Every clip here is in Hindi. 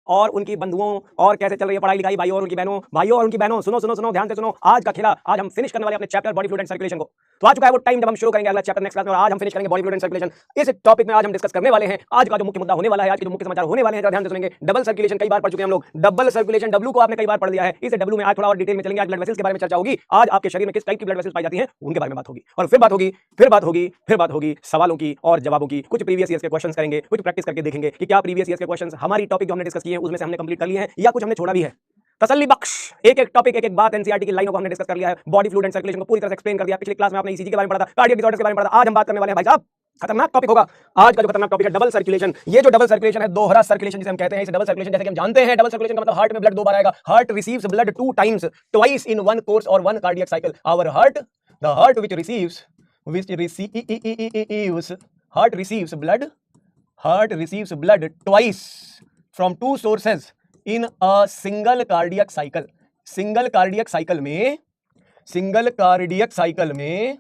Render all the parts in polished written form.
और उनकी बंधुओं और कैसे चल रही है पढ़ाई लिखाई भाइयों और उनकी बहनों सुनो सुनो सुनो ध्यान से सुनो। आज का खेला, आज हम फिनिश करने वाले अपने chapter body fluid and circulation को। तो आ चुका है वो टाइम जब हम शुरू करेंगे अगला चैप्टर नेक्स्ट क्लास में, और आज हम फिनिश करेंगे बॉडी फ्लूइड एंड सर्कुलेशन। इस टॉपिक में आज हम डिस्कस करने वाले हैं आज का जो मुख्य मुद्दा होने वाला है, आज के जो मुख्य समाचार होने वाले हैं, ध्यान से सुनेंगे। डबल सर्कुलेशन कई बार पढ़ चुके हैं हम लोग, डबल सर्कुलेशन डब्ल्यू को आपने कई बार पढ़ लिया है, इस डब्ल्यू में आज थोड़ा और डिटेल में चलेंगे। आज ब्लड वेसल्स के बारे में चर्चा होगी, आज आपके शरीर में किस टाइप की ब्लड वेसल्स पाई जाती हैं उनके बारे में बात होगी, और फिर बात होगी सवालों की और जवाबों की। कुछ प्रीवियस ईयर्स के क्वेश्चंस करेंगे, कुछ प्रैक्टिस करके देखेंगे कि क्या प्रीवियस ईयर्स के क्वेश्चंस हमारी टॉपिक जो हमने डिस्कस किए हैं उसमें से हमने कंप्लीट कर लिए हैं या कुछ हमने छोड़ा भी है। तसल्ली बख्श एक एक टॉपिक, एक एक बात एनसीईआरटी की लाइनों को हमने डिस्कस कर लिया है। बॉडी फ्लूइड एंड सर्कुलेशन को पूरी तरह से एक्सप्लेन कर दिया। पिछली क्लास में आपने ईसीजी के बारे में पढ़ा था, कार्डियक डिसऑर्डर्स के बारे में पढ़ा था। आज हम बात करने वाले हैं भाई साहब, खतरनाक टॉपिक होगा आज का। जो खतरनाक टॉपिक है डबल सर्कुलेशन। ये जो डबल सर्कुलेशन है, दोहरा सर्कुलेशन जिसे हम कहते हैं, इस डबल सर्कुलेशन जैसे कि हम जानते हैं, डबल सर्कुलेशन का मतलब हार्ट में ब्लड दो बार आएगा। Heart receives blood two times, twice in one course और one cardiac cycle. Our heart, the heart which receives blood twice from two sources in a single cardiac cycle। Single cardiac cycle में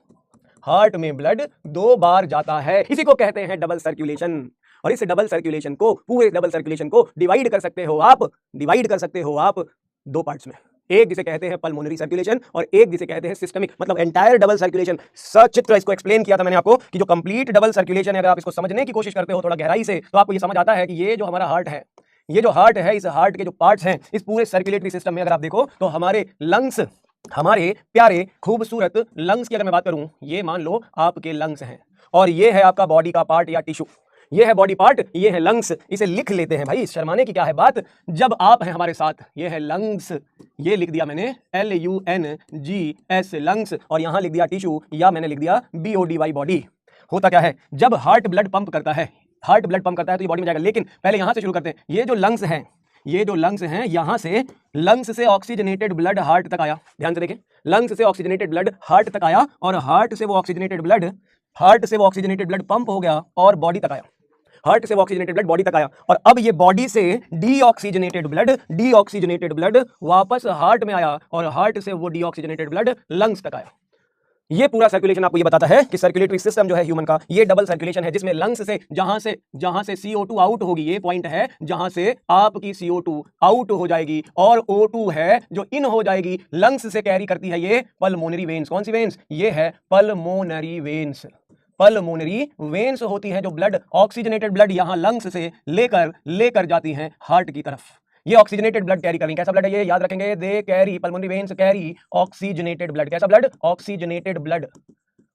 हार्ट में ब्लड दो बार जाता है, इसी को कहते हैं डबल सर्कुलेशन। और इस डबल सर्कुलेशन को, पूरे डबल सर्कुलेशन को डिवाइड कर सकते हो आप दो पार्ट्स में, एक जिसे कहते हैं पल्मोनरी सर्कुलेशन और एक जिसे कहते हैं सिस्टमिक, मतलब एंटायर डबल सर्कुलेशन। सचित्र इसको एक्सप्लेन किया था मैंने आपको कि जो कंप्लीट डबल सर्कुलेशन है, अगर आप इसको समझने की कोशिश करते हो थोड़ा गहराई से, तो आपको ये समझ आता है कि ये जो हमारा हार्ट है, ये जो हार्ट है, इस हार्ट के जो पार्ट्स हैं, इस पूरे सर्कुलेटरी सिस्टम में अगर आप देखो तो हमारे लंग्स, हमारे प्यारे खूबसूरत लंग्स की अगर मैं बात करूं, ये मान लो आपके लंग्स हैं, और ये है आपका बॉडी का पार्ट या टिश्यू, ये है बॉडी पार्ट, ये है लंग्स। इसे लिख लेते हैं भाई, शर्माने की क्या है बात, जब आप हैं हमारे साथ। ये है लंग्स, ये लिख दिया मैंने LUNGS लंग्स, और यहां लिख दिया टिश्यू या मैंने लिख दिया BODY बॉडी। होता क्या है, जब हार्ट ब्लड पंप करता है तो ये बॉडी में जाएगा। लेकिन पहले यहां से शुरू करते हैं। ये जो लंग्स हैं, यहां से लंग्स से ऑक्सीजनेटेड ब्लड हार्ट तक आया। ध्यान से देखें, लंग्स से ऑक्सीजनेटेड ब्लड हार्ट तक आया, और हार्ट से वो ऑक्सीजनेटेड ब्लड पंप हो गया और बॉडी तक आया। हार्ट से वो ऑक्सीजनेटेड ब्लड बॉडी तक आया, और अब ये बॉडी से डीऑक्सीजनेटेड ब्लड वापस हार्ट में आया, और हार्ट से वो डीऑक्सीजनेटेड ब्लड लंग्स तक आया। ये पूरा सर्कुलेशन आपको ये बताता है कि सर्कुलेटरी सिस्टम जो है ह्यूमन का, ये डबल सर्कुलेशन है, जिसमें लंग्स से जहां से CO2 आउट होगी, ये पॉइंट है जहां से आपकी CO2 आउट हो जाएगी, और O2 है जो इन हो जाएगी, लंग्स से कैरी करती है ये पल्मोनरी वेन्स। कौन सी वेन्स? ये है पल्मोनरी वेन्स होती है जो ब्लड, ऑक्सीजनेटेड ब्लड यहां लंग्स से लेकर जाती हैं हार्ट की तरफ। ये ऑक्सीजनेटेड ब्लड कैरी करेंगे। कैसा ब्लड है ये? याद रखेंगे, they carry, pulmonary veins carry oxygenated blood. कैसा ब्लड?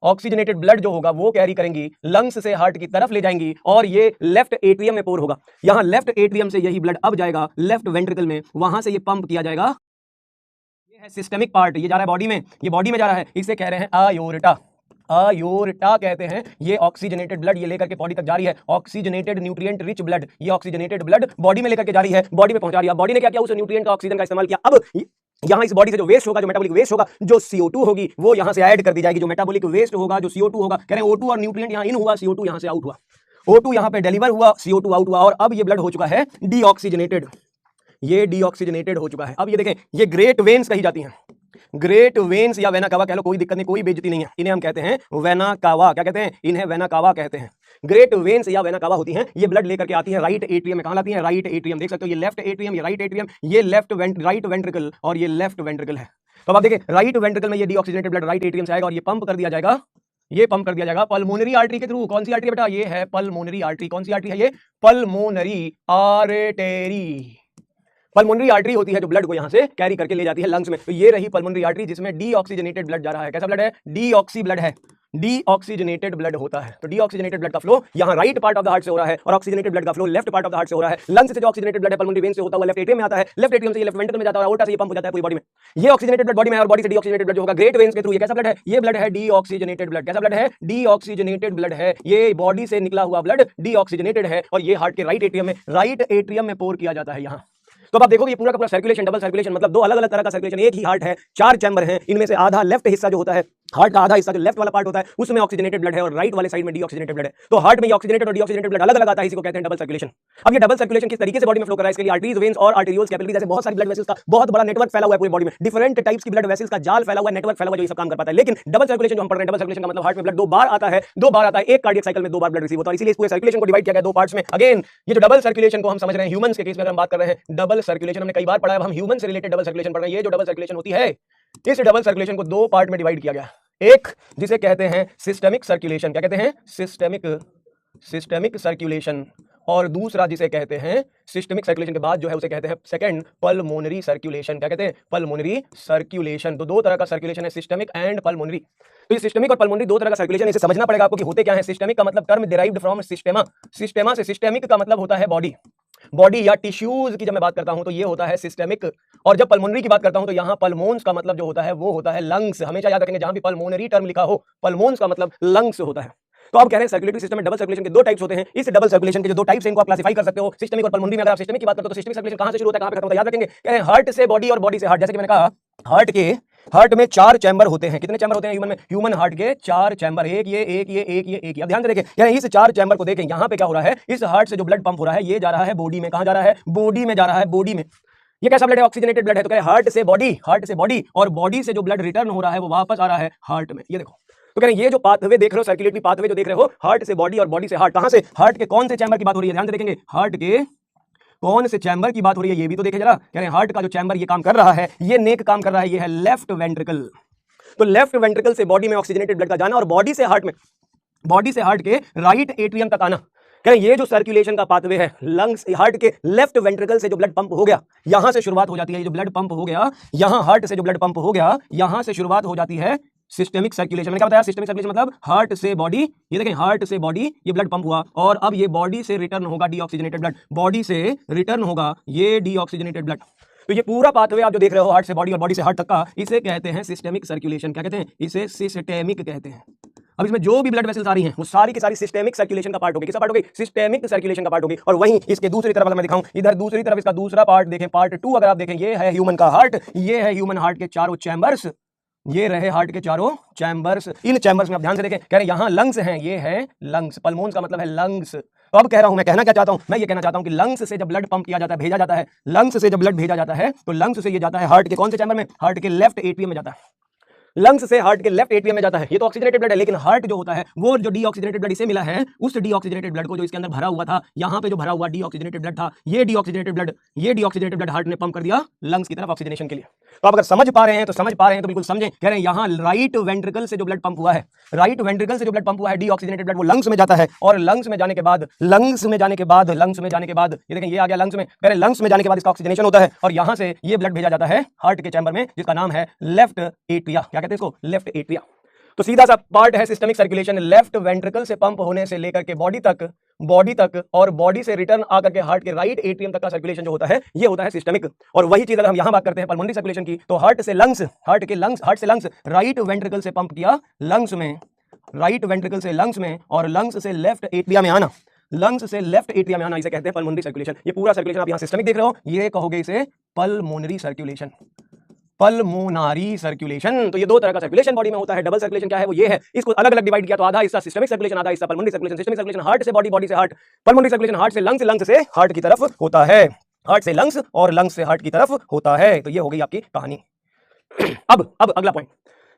ऑक्सीजनेटेड ब्लड जो होगा वो कैरी करेंगी, लंग्स से हार्ट की तरफ ले जाएंगी, और ये लेफ्ट एट्रियम में पोर होगा। यहां लेफ्ट एट्रियम से यही ब्लड अब जाएगा लेफ्ट वेंट्रिकल में, वहां से ये पंप किया जाएगा। ये है सिस्टमिक पार्ट, ये जा रहा है बॉडी में, ये बॉडी में जा रहा है, इसे कह रहे हैं आयोर्टा कहते हैं। ये ऑक्सीजनेटेड ब्लड ये लेकर के बॉडी तक जा रही है, ऑक्सीजनेटेड न्यूट्रिएंट रिच ब्लड, ये ऑक्सीजनेटेड ब्लड बॉडी में लेकर के जा रही है, बॉडी में पहुंचा रही है। बॉडी ने क्या किया? उस न्यूट्रिएंट का, ऑक्सीजन का इस्तेमाल किया। अब यहां इस बॉडी से जो वेस्ट होगा, जो मेटाबॉलिक वेस्ट होगा, जो CO2 होगी, वो यहां से ऐड कर दी जाएगी। जो मेटाबॉलिक वेस्ट होगा, जो CO2 होगा, कह रहे हैं O2 और न्यूट्रिएंट यहां इन हुआ, CO2 यहां से आउट हुआ, O2 यहां पे डिलीवर हुआ, CO2 आउट हुआ, और अब ये ब्लड हो चुका है डीऑक्सीजनेटेड, ये डीऑक्सीजनेटेड हो चुका है। अब ये देखें, ये ग्रेट वेन्स कही जाती हैं, ग्रेट वेन्स या वेना कावा कह लो, कोई दिक्कत नहीं, कोई बेइज्जती नहीं है। इन्हें हम कहते हैं वेना कावा। क्या कहते हैं? इन्हें वेना कावा कहते हैं। ग्रेट वेन्स या वेना कावा होती हैं, ये ब्लड लेकर के आती है राइट एट्रियम में। कहां लाती हैं? Right atrium. देख सकते हो, ये लेफ्ट एट्रियम, ये राइट एट्रियम, ये राइट वेंट्रिकल, और ये लेफ्ट वेंट्रिकल है। तो अब देखिए, राइट वेंट्रिकल में ये डीऑक्सीजनेटेड ब्लड राइट एट्रियम से आएगा, और ये पंप कर दिया जाएगा पल्मोनरी आर्टरी के थ्रू। कौन सी आर्टरी बेटा? ये है पल्मोनरी आर्टरी। कौन सी आर्टरी है ये? Pulmonary artery. पल्मोनरी आर्टरी होती है जो ब्लड को यहां से कैरी करके ले जाती है लंग्स में। तो ये रही पल्मोनरी आर्टरी, जिसमें डीऑक्सीजनेटेड ब्लड जा रहा है। कैसा ब्लड है? डीऑक्सी ब्लड है, डीऑक्सीजनेटेड ब्लड होता है। तो डीऑक्सीजनेटेड ब्लड का फ्लो यहां right part of the heart से हो रहा है, और ऑक्सीजनेटेड ब्लड का flow left part of the heart से हो रहा है। लंग्स से जो ऑक्सीजनेटेड ब्लड है पल्मोनरी वेन से होता हुआ लेफ्ट एट्रियम में आता है, लेफ्ट एट्रियम से ये लेफ्ट वेंट्रिकल में जाता है, और अोर्टा से ये पंप हो जाता है पूरी बॉडी में। ये ऑक्सीजनेटेड ब्लड बॉडी में है, और बॉडी से डीऑक्सीजनेटेड ब्लड जो होगा ग्रेट वेन्स के थ्रू। ये कैसा ब्लड है? ये ब्लड है डीऑक्सीजनेटेड ब्लड। कैसा ब्लड है? डीऑक्सीजनेटेड ब्लड है। ये बॉडी से निकला हुआ ब्लड डीऑक्सीजनेटेड है, और ये हार्ट के राइट एट्रियम में पोर किया जाता है। यहां तो अब आप देखोगे ये पूरा का पूरा सर्कुलेशन, डबल सर्कुलेशन, मतलब दो अलग अलग तरह का सर्कुलेशन। एक ही हार्ट है, 4 चैम्बर हैं, इनमें से आधा लेफ्ट हिस्सा जो होता है, हार्ट का आधा हिस्सा जो लेफ्ट वाला पार्ट होता है उसमें ऑक्सीजनेटेड ब्लड है और राइट वाले साइड में डीऑक्सीजनेटेड ब्लड है। तो हार्ट में ये ऑक्सीजनेटेड और डीऑक्सीजनेटेड ब्लड अलग अलग आता है, इसी को कहते हैं डबल सर्कुलेशन। अब ये डबल सर्कुलेशन किस तरीके से बॉडी में फ्लो कर रहा है, इसके लिए आर्टरीज, वेन्स और आर्टेरियोल्स, कैपिलरीज जैसे बहुत सारी ब्लड वेसल्स का बहुत बड़ा नेटवर्क फैला हुआ है पूरी बॉडी में। डिफरेंट टाइप्स की ब्लड वेसल्स का जाल फैला हुआ है, नेटवर्क फैला हुआ है, जो ये सब काम कर पाता है। लेकिन डबल सर्कुलेशन जो हम पढ़ रहे हैं, डबल सर्कुलेशन का मतलब हार्ट में ब्लड 2 बार आता है, 2 बार आता है, एक कार्डियक साइकिल में 2 बार ब्लड रिसीव होता है। इसीलिए इस पूरे सर्कुलेशन को डिवाइड किया गया 2 पार्ट्स में। अगेन ये जो डबल सर्कुलेशन को हम समझ रहे हैं ह्यूमंस के केस में, अगर हम बात कर रहे हैं डबल सर्कुलेशन, हमने कई बार पढ़ा है, अब हम ह्यूमन से रिलेटेड डबल सर्कुलेशन पढ़ रहे हैं। ये जो डबल सर्कुलेशन होती है, इस डबल सर्कुलेशन को 2 पार्ट में डिवाइड किया गया। एक जिसे कहते हैं सिस्टेमिक सर्कुलेशन, क्या कहते हैं, सिस्टेमिक सर्कुलेशन, और दूसरा जिसे कहते हैं सिस्टेमिक सर्कुलेशन के बाद जो है उसे कहते हैं सेकंड पल्मोनरी सर्कुलेशन। क्या कहते हैं, पल्मोनरी सर्कुलेशन। तो 2 तरह का सर्कुलेशन है, सिस्टेमिक एंड पल्मोनरी। तो ये सिस्टेमिक और पल्मोनरी 2 तरह का सर्कुलेशन, इसे समझना पड़ेगा आपको कि होते क्या है। सिस्टेमिक का मतलब टर्म डिराइव्ड फ्रॉम सिस्टेमा, सिस्टेमा से सिस्टेमिक का मतलब होता है बॉडी, बॉडी या टिश्यूज की जब मैं बात करता हूं तो ये होता है सिस्टेमिक। और जब पल्मोनरी की बात करता हूं तो यहां पल्मोन्स का मतलब जो होता है वो होता है लंग्स। हमेशा याद रखेंगे जहां भी पल्मोनरी टर्म लिखा हो, पल्मोन्स का मतलब लंग्स होता है। तो आप कह रहे हैं सर्कुलेटरी सिस्टम में डबल सर्कुलेशन के 2 टाइप्स होते हैं। इस डबल सर्कुलेशन के जो 2 टाइप्स हैं इनको आप क्लासिफाई कर सकते हो सिस्टेमिक और पल्मोनरी में। अगर आप सिस्टेमिक की बात करते हो तो सिस्टेमिक सर्कुलेशन कहां से शुरू होता है, कहां पे खत्म होता है, याद रखेंगे। कह रहे हैं हार्ट से बॉडी और बॉडी से हार्ट। जैसे कि मैंने कहा हार्ट में 4 चैम्बर होते हैं। कितने चैम्बर होते हैं ह्यूमन में, ह्यूमन हार्ट के 4 चैम्बर, एक ये, एक ये, एक ये, एक ये। अब ध्यान से देखें, यानी इस 4 चैम्बर को देखें, यहां पे क्या हो रहा है, इस हार्ट से जो ब्लड पंप हो रहा है ये जा रहा है बॉडी में। कहां जा रहा है, बॉडी में जा रहा है, बॉडी में। ये कैसा ब्लड है, ऑक्सीजनेटेड ब्लड है। तो कह रहे हैं हार्ट से बॉडी, हार्ट से बॉडी, और बॉडी से जो ब्लड रिटर्न हो रहा है वो वापस आ रहा है हार्ट में। ये देखो, तो कह रहे हैं ये जो पाथवे देख रहे हो, सर्कुलेटरी पाथवे जो देख रहे हो, हार्ट से बॉडी और बॉडी से हार्ट। कहां से, हार्ट के कौन से चैम्बर की बात हो रही है, ध्यान से देखेंगे, हार्ट के कौन से चैम्बर की बात हो रही है ये भी तो देखे जरा। कह रहे हैं हार्ट का जो चैम्बर ये काम कर रहा है, ये नेक काम कर रहा है, ये है लेफ्ट वेंट्रिकल। तो लेफ्ट वेंट्रिकल से बॉडी में ऑक्सीजनेटेड ब्लड का जाना और बॉडी से हार्ट में, बॉडी से हार्ट के राइट एट्रियम तक आना। कह रहे हैं ये जो सर्कुलेशन का पाथवे है, लंग्स, हार्ट के लेफ्ट वेंट्रिकल से जो ब्लड पंप हो गया, यहां से शुरुआत हो जाती है। ये जो ब्लड पंप हो गया यहां, हार्ट से जो ब्लड पंप हो गया यहां से शुरुआत हो जाती है सिस्टेमिक सर्कुलेशन। मैंने क्या बताया, सिस्टेमिक सर्कुलेशन मतलब हार्ट से बॉडी, ये देखें हार्ट से बॉडी ये ब्लड पंप हुआ और अब ये बॉडी से रिटर्न होगा डीऑक्सीजनेटेड ब्लड, बॉडी से रिटर्न होगा ये डीऑक्सीजनेटेड ब्लड। तो ये पूरा पाथवे आप जो देख रहे हो हार्ट से बॉडी और बॉडी से हार्ट तक का, इसे कहते हैं सिस्टेमिक सर्कुलेशन। क्या कहते हैं, इसे सिस्टेमिक कहते हैं। अब इसमें जो भी ब्लड वेसल्स आ रही हैं वो सारी की सारी सिस्टेमिक सर्कुलेशन का पार्ट होगी। किसका पार्ट होगी, सिस्टेमिक सर्कुलेशन का पार्ट होगी। और वहीं इसके दूसरी तरफ अगर मैं दिखाऊं, इधर दूसरी तरफ इसका दूसरा पार्ट देखें, पार्ट 2 अगर आप देखें, ये है ह्यूमन का हार्ट, ये है ह्यूमन हार्ट के चारों चैम्बर्स, ये रहे हार्ट के चारों चैम्बर्स। इन चैम्बर्स में आप ध्यान से देखें, कह रहे हैं यहां लंग्स हैं, ये है लंग्स, पल्मोन्स का मतलब है लंग्स। तो अब कह रहा हूं, मैं कहना क्या चाहता हूं, मैं ये कहना चाहता हूं कि लंग्स से जब ब्लड पंप किया जाता है, भेजा जाता है, लंग्स से जब ब्लड भेजा जाता है तो लंग्स से ये जाता है हार्ट के कौन से चैम्बर में, हार्ट के लेफ्ट एट्रियम में जाता है। लंग्स से हार्ट के लेफ्ट एट्रियम में जाता है। ये तो ऑक्सीजनेटेड ब्लड है, लेकिन हार्ट जो होता है वो जो डीऑक्सीजनेटेड ब्लड इसे मिला है, उस डीऑक्सीजनेटेड ब्लड को जो इसके अंदर भरा हुआ था, यहां पे जो भरा हुआ डीऑक्सीजनेटेड ब्लड था, ये डीऑक्सीजनेटेड ब्लड हार्ट ने पंप कर दिया लंग्स की तरफ ऑक्सीजनेशन के लिए। तो आप अगर समझ पा रहे हैं तो बिल्कुल समझें। कह रहे हैं यहां राइट वेंट्रिकल से जो ब्लड पंप हुआ है, राइट वेंट्रिकल से जो ब्लड पंप हुआ है डीऑक्सीजनेटेड ब्लड, वो लंग्स में जाता है और लंग्स में जाने के बाद ये देखें ये आ गया लंग्स में। कह रहे हैं लंग्स में जाने के बाद इसका ऑक्सीजनेशन होता है और यहां से ये ब्लड भेजा जाता है हार्ट के चैम्बर में, जिसका नाम है लेफ्ट एट्रिया। क्या कहते हैं इसको, लेफ्ट एट्रिया। तो सीधा सा पार्ट है सिस्टेमिक सर्कुलेशन, लेफ्ट वेंट्रिकल से पंप होने से लेकर के बॉडी तक और बॉडी से रिटर्न आकर के हार्ट के राइट एट्रियम तक का सर्कुलेशन जो होता है ये होता है सिस्टेमिक। और वही चीज अगर हम यहां बात करते हैं पल्मोनरी सर्कुलेशन की, तो हार्ट से लंग्स राइट वेंट्रिकल से पंप किया लंग्स में, राइट वेंट्रिकल से लंग्स में, और लंग्स से लेफ्ट एट्रिया में आना, लंग्स से लेफ्ट एट्रिया में आना, इसे कहते हैं पल्मोनरी सर्कुलेशन। ये पूरा सर्कुलेशन आप यहां सिस्टेमिक देख रहे हो, ये कहोगे इसे पल्मोनरी सर्कुलेशन, पल्मोनरी सर्कुलेशन। तो ये 2 तरह का सर्कुलेशन बॉडी में होता है। डबल सर्कुलेशन क्या है, वो ये है, इसको अलग अलग डिवाइड किया तो आधा हिस्सा सिस्टेमिक सर्कुलेशन, आधा हिस्सा pulmonary circulation. Systemic circulation heart से बॉडी, बॉडी से हार्ट, पल्मोनरी सर्कुलेशन हार्ट से लंग्स, लंग्स से हार्ट की तरफ होता है, हार्ट से लंग्स और लंग्स से हार्ट की तरफ होता है। तो ये हो गई आपकी कहानी। अब अगला पॉइंट,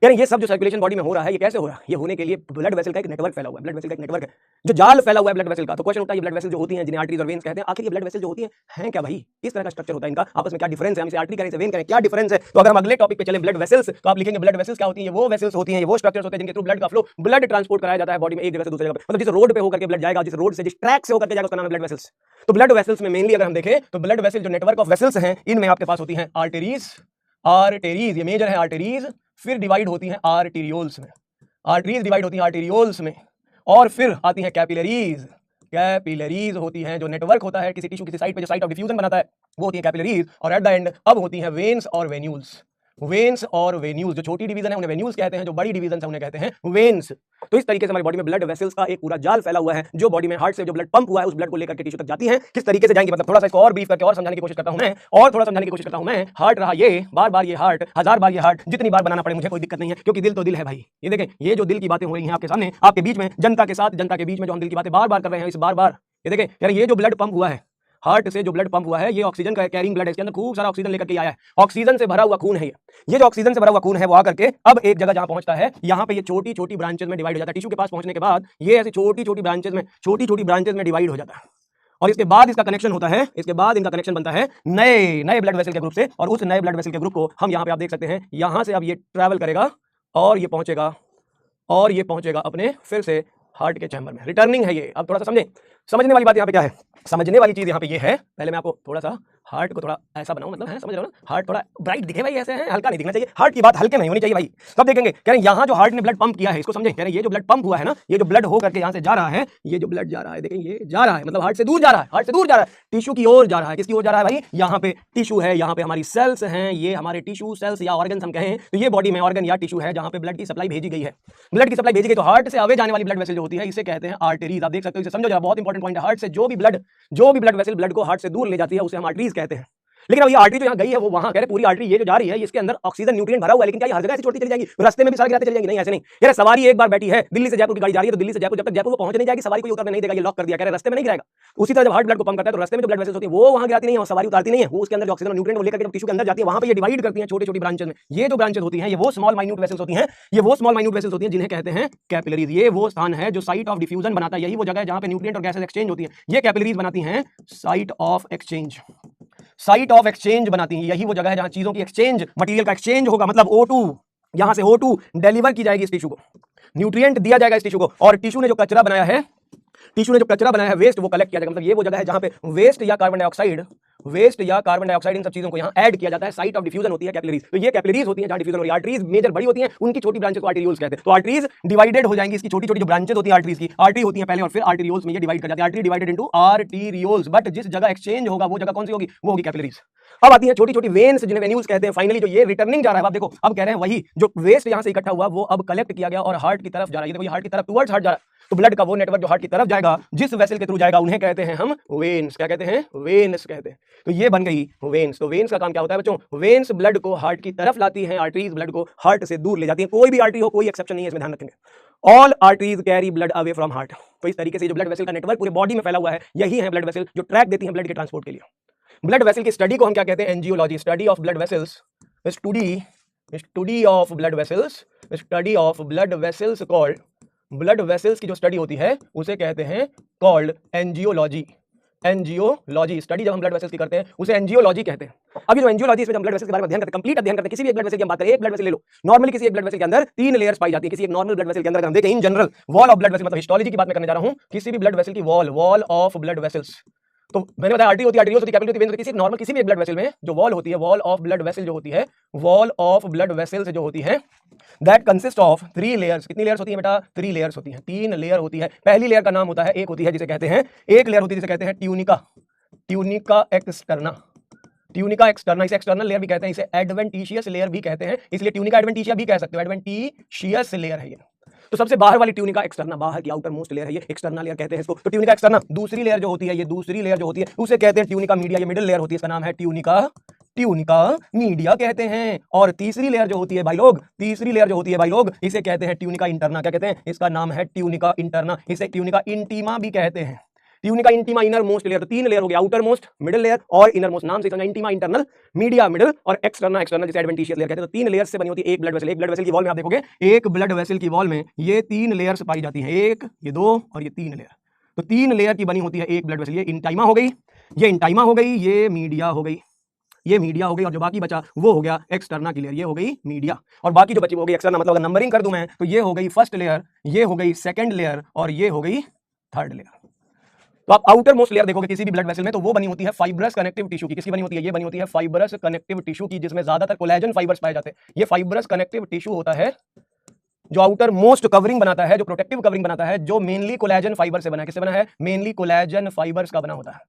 यानी ये सब जो सर्कुलेशन बॉडी में हो रहा है ये कैसे हो रहा है, ये होने के लिए ब्लड वेसल का एक नेटवर्क फैला हुआ है, ब्लड वेसल का एक नेटवर्क है, जो जाल फैला हुआ है ब्लड वेसल का। तो क्वेश्चन उठता है ये ब्लड वेसल जो होती हैं, जिन्हें आर्टरीज और वेन्स कहते हैं, आखिर ये ब्लड वेसल जो होती हैं क्या भाई, किस तरह का स्ट्रक्चर होता है इनका, आपस में क्या डिफरेंस है, हम इसे आर्टरी करें, इसे वेन करें, क्या डिफरेंस है। तो अगर हम अगले टॉपिक पे चलें ब्लड वेसल्स, तो आप लिखेंगे ब्लड वेसल्स क्या होती हैं, वो वेसल्स होती हैं, ये वो स्ट्रक्चर्स होते हैं जिनके थ्रू ब्लड का फ्लो, ब्लड ट्रांसपोर्ट कराया जाता है बॉडी में एक जगह से दूसरी जगह, मतलब जिस रोड पे होकर के ब्लड जाएगा, जिस रोड से, जिस ट्रैक से होकर के जाएगा, उसका नाम है ब्लड वेसल्स। तो ब्लड वेसल्स में मेनली अगर हम देखें तो ब्लड वेसल जो नेटवर्क ऑफ वेसल्स हैं, इनमें आपके पास होती हैं आर्टेरीज, ये मेजर है आर्टेरीज, फिर डिवाइड होती हैं आर्टेरियोल्स में, आर्टरीज डिवाइड होती हैं आर्टेरियोल्स में, और फिर आती हैं कैपिलरीज, कैपिलरीज होती हैं, जो नेटवर्क होता है किसी टिश्यू किसी साइट पे, जो साइट ऑफ डिफ्यूजन बनाता है वो होती है कैपिलरीज, और एट द एंड अब होती हैं वेन्स और वेन्यूल्स। वेन्स और वेन्यूज। जो छोटी डिवीजन है उन्हें वेन्यूज कहते हैं, जो बड़ी डिवीजन है उन्हें कहते हैं वेन्स। तो इस तरीके से हमारी बॉडी में ब्लड वेसल्स का एक पूरा जाल फैला हुआ है, जो बॉडी में हार्ट से जो ब्लड पंप हुआ है उस ब्लड को लेकर के टिश्यू तक जाती है। किस तरीके से जाएंगी, मतलब थोड़ा सा इसको और ब्रीफ करके और समझाने की कोशिश करता हूं मैं, और थोड़ा समझाने की कोशिश करता हूं मैं। हार्ट रहा ये, बार बार ये हार्ट, हजार बार ये हार्ट, जितनी बार बनाना पड़े मुझे कोई दिक्कत नहीं है, क्योंकि दिल तो दिल है भाई। ये देखें, ये जो दिल की बातें हो रही हैं आपके सामने, आपके बीच में, जनता के साथ, जनता के बीच में जो हम दिल की बातें बार बार कर रहे हैं, इस बार बार ये देखें यार, ये जो ब्लड पंप हुआ है, हार्ट से जो ब्लड पंप हुआ है, ये ऑक्सीजन का कैरिंग ब्लड है, इसके अंदर खूब सारा ऑक्सीजन लेकर के आया है, ऑक्सीजन से भरा हुआ खून है ये जो ऑक्सीजन से भरा हुआ खून है वो आकर के अब एक जगह जहां पहुंचता है, यहाँ पे ये छोटी छोटी ब्रांचेस में डिवाइड हो जाता है। टिश्यू के पास पहुंचने के बाद ये ऐसी छोटी छोटी ब्रांचेस में डिवाइड हो जाता है, और इसके बाद इसका कनेक्शन होता है, इसके बाद इनका कनेक्शन बनता है नए नए ब्लड वेसल के ग्रुप से, और उस नए ब्लड वेसल के ग्रुप को हम यहाँ पे आप देख सकते हैं, यहाँ से अब ये ट्रैवल करेगा और ये पहुंचेगा अपने फिर से हार्ट के चैम्बर में। रिटर्निंग है ये। अब थोड़ा सा समझने वाली बात यहाँ पे क्या है, समझने वाली चीज यहाँ पे ये है, पहले मैं आपको थोड़ा सा हार्ट को थोड़ा ऐसा बनाऊं, मतलब है, समझ रहे हो ना, हार्ट थोड़ा ब्राइट दिखे भाई, ऐसे है, हल्का नहीं दिखना चाहिए, हार्ट की बात हल्के में होनी चाहिए भाई। तब देखेंगे कह रहे हैं यहाँ जो हार्ट ने ब्लड पंप किया है, इसको समझे, कह रहे हैं ये जो ब्लड पंप हुआ है ना, ये जो ब्लड हो करके यहाँ से जा रहा है, ये जो ब्लड जा रहा है, देखें ये जा रहा है, मतलब हार्ट से दूर जा रहा है, हार्ट से दूर जा रहा है, टिश्यू की ओर जा रहा है। किसकी ओर जा रहा है भाई, यहाँ पे टिश्यू है, यहाँ पे हमारी सेल्स हैं, ये हमारे टिश्यू सेल्स या ऑर्गन हम कहें तो ये बॉडी में ऑर्गन या टिश्यू है जहाँ पे ब्लड की सप्लाई भेजी गई है। ब्लड की सप्लाई भेजी गई तो हार्ट से आगे जाने वाली ब्लड वेसल जो होती है इसे कहते हैं आर्टरीज। आप देख सकते हो, इसे समझो जरा, बहुत इंपॉर्टेंट पॉइंट है। हार्ट से जो भी ब्लड वेसल ब्लड को हार्ट से दूर ले जाती है उसे हम आर्टरीज कहते हैं। लेकिन अब ये आर्टरी जो यहाँ गई है वो वहां कह रहे पूरी आर्टरी ये जो जा रही है इसके अंदर ऑक्सीजन न्यूट्रिएंट भरा हुआ है, लेकिन क्या ये हर जगह ऐसे छोड़ती चली जाएगी, रास्ते में भी सारी गिराते चली जाएंगी? नहीं, ऐसे नहीं। यार सवारी एक बार बैठी है, दिल्ली से जयपुर की गाड़ी जा रही है, तो दिल्ली से जयपुर जब तक जयपुर वो पहुंच नहीं जाएगी सवारी को उतरने नहीं देगा, ये लॉक कर दिया, कह रहे रास्ते में नहीं गिराएगा। उसी तरह जब हार्ट ब्लड को पंप करता है तो रास्ते में जो ब्लड वेसल्स होती है वो वहां गिराती नहीं है, सवारी उतारती नहीं है, वो उसके अंदर जो ऑक्सीजन न्यूट्रिएंट को लेकर के टिश्यू के अंदर जाती है, वहां पे ये डिवाइड करती है छोटी छोटी ब्रांचेस में। ये जो ब्रांचेस होती हैं ये वो स्मॉल माइन्यूट वेसल्स होती हैं, ये वो स्मॉल माइन्यूट वेसल्स होती हैं जिन्हें कहते हैं कैपिलरीज। ये वो स्थान है जो साइट ऑफ डिफ्यूजन बनाता है, यही वो जगह है जहां पे न्यूट्रिएंट और गैसेस एक्सचेंज होती है, ये कैपिलरीज बनाती हैं साइट ऑफ एक्सचेंज बनाती है। यही वो जगह है जहां चीजों की एक्सचेंज, मटेरियल का एक्सचेंज होगा, मतलब O2, यहां से O2 डिलीवर की जाएगी इस टिश्यू को, न्यूट्रिएंट दिया जाएगा इस टिश्यू को, और टिश्यू ने जो कचरा बनाया है वेस्ट वो कलेक्ट किया जाएगा। मतलब ये वो जगह है जहां पे वेस्ट या कार्बन डाइऑक्साइड इन सब चीजों को यहां ऐड किया जाता है। साइट ऑफ डिफ्यूजन होती है कैपिलरीज। तो ये कैपिलरीज होती हैं जहां डिफ्यूजन हो रही है। आर्टरीज मेजर बड़ी होती हैं, उनकी छोटी ब्रांचेस को आर्टेरियोल्स कहते हैं। तो आर्टरीज डिवाइडेड हो जाएंगी, इसकी छोटी छोटी जो ब्रांचेस होती हैं आर्टरीज की, आर्टरी होती हैं पहले और फिर आर्टेरियोल्स में ये डिवाइड कर जाती है। Artery divided into arterioles, but जिस जगह एक्सचेंज होगा वो जगह कौन सी होगी, वो होगी कैपिलरीज। अब आती है छोटी छोटी वेन्स जिन्हें वेन्यूल्स कहते हैं। फाइनली जो ये रिटर्निंग जा रहा है, आप देखो अब कह रहे हैं वही जो वेस्ट यहां से इकट्ठा हुआ वो अब कलेक्ट किया गया और हार्ट की तरफ जा रहा है। ये देखो, हार्ट की तरफ टुवर्ड्स हार्ट जा रहा है, तो ब्लड का वो नेटवर्क जो हार्ट की तरफ जाएगा, जिस वेसल के थ्रू जाएगा, उन्हें कहते हैं हम वेन्स। क्या कहते हैं? वेन्स कहते हैं। तो ये बन गई वेन्स। तो वेन्स का काम क्या होता है बच्चों? वेन्स ब्लड को हार्ट की तरफ लाती हैं, आर्टरीज ब्लड को हार्ट से दूर ले जाती हैं। कोई भी आर्टरी हो, कोई एक्सेप्शन नहीं है, इसमें ध्यान रखेंगे। All arteries carry blood away from heart. तो इस तरीके से जो ब्लड वेसल का नेटवर्क पूरे बॉडी में फैला हुआ है, यही है ब्लड वेसल जो ट्रैक देती है ब्लड के ट्रांसपोर्ट के लिए। ब्लड वेसल की स्टडी को हम क्या कहते हैं? Angiology. Study of blood vessels, study of blood vessels called, blood vessels की जो स्टडी होती है उसे कहते हैं कॉल्ड एंजियोलॉजी। स्टडी जब हम ब्लड वेसल्स की करते हैं उसे एंजियोलॉजी कहते हैं। अभी जो एंजियोलॉजी इसमें हम ब्लड वेसल्स के बारे में अध्ययन करते हैं, कंप्लीट अध्ययन करते हैं। किसी भी एक ब्लड वेसल की हम बात करें, एक ब्लड वेसल ले लो, नॉर्मली किसी एक ब्लड वेसल के अंदर 3 लेयर्स पाई जाती है। किसी एक नॉर्मल ब्लड वेसल के अंदर हम देखें in general wall of blood vessel, मतलब हिस्टोलॉजी की बात मैं करने जा रहा हूं, किसी भी ब्लड वेसल की वॉल ऑफ ब्लड वेसल्स। तो मैंने बताया आर्टरी होती है, आर्टरीज होती है, कैपिलरी होती है, वेन्स होती है। किसी नॉर्मल किसी भी एक ब्लड वेसल में जो वॉल होती है, वॉल ऑफ ब्लड वेसल जो होती है, वॉल ऑफ ब्लड वेसल्स जो होती है, दैट कंसिस्ट ऑफ 3 लेयर्स। कितनी लेयर्स होती है बेटा? 3 लेयर्स होती हैं, 3 लेयर होती है। पहली लेयर का नाम होता है, एक होती है जिसे कहते हैं, एक लेयर होती है जिसे कहते हैं ट्यूनिका एक्सटर्ना। इसे एक्सटर्नल लेयर भी कहते हैं, इसे एडवेंटिशियस लेयर भी कहते हैं, इसलिए ट्यूनिका एडवेंटिशिया भी कह सकते हो, एडवेंटिशियस लेयर है ये। तो सबसे बाहर वाली ट्यूनिका एक्सटर्ना, बाहर की आउटर मोस्ट लेयर है ये, एक्सटर्नल लेयर कहते हैं इसको। तो ट्यूनिका एक्सटर्ना। दूसरी लेयर जो होती है, ये दूसरी लेयर जो होती है उसे कहते हैं ट्यूनिका मीडिया। ये मिडिल लेयर होती है, इसका नाम है ट्यूनिका मीडिया कहते हैं। और तीसरी लेयर जो होती है भाई लोग, इसे कहते हैं ट्यूनिका इंटरना। क्या कहते हैं? इसका नाम है ट्यूनिका इंटरना। इसे ट्यूनिका इंटीमा भी कहते हैं। Tunica intima inner most layer. तो 3 लेयर हो गया, आउटर मोस्ट, मिडिल लेयर और इनर मोस्ट। नाम से समझा, इंटीमा इंटरनल, मीडिया मिडिल और एक्सटर्नल जिसे एडवेंटिशियस लेयर कहते हैं। तो 3 लेयर्स से बनी होती है एक ब्लड वेसल। एक ब्लड वेसल की वॉल में आप देखोगे, एक ब्लड वेसल की वॉल में ये 3 लेयर्स पाई जाती हैं, एक, ये 2 और ये 3 लेयर। तो 3 लेयर की बनी होती है एक ब्लड वेसल। ये इंटाइमा हो गई, ये मीडिया हो गई, और जो बाकी बचा वो हो गया एक्सटर्ना की लेयर, ये हो गई मीडिया, और बाकी जो बची वो हो गई एक्सटर्ना। मतलब अगर नंबरिंग कर दूं मैं तो ये हो गई फर्स्ट लेयर, ये हो गई सेकंड लेयर और ये हो गई थर्ड लेयर। तो आप आउटर मोस्ट लेयर देखोगे किसी भी ब्लड वेसल में तो वो बनी होती है फाइब्रस कनेक्टिव टिश्यू की। किसकी बनी होती है? ये बनी होती है फाइब्रस कनेक्टिव टिश्यू की, जिसमें ज्यादातर कोलेजन फाइबर्स पाए जाते हैं। ये फाइब्रस कनेक्टिव टिश्यू होता है जो आउटर मोस्ट कवरिंग बनाता है, जो प्रोटेक्टिव कवरिंग बनाता है, जो मेनली कोलेजन फाइबर से बना है। किससे बना है? मेनली कोलेजन फाइबर्स का बना होता है।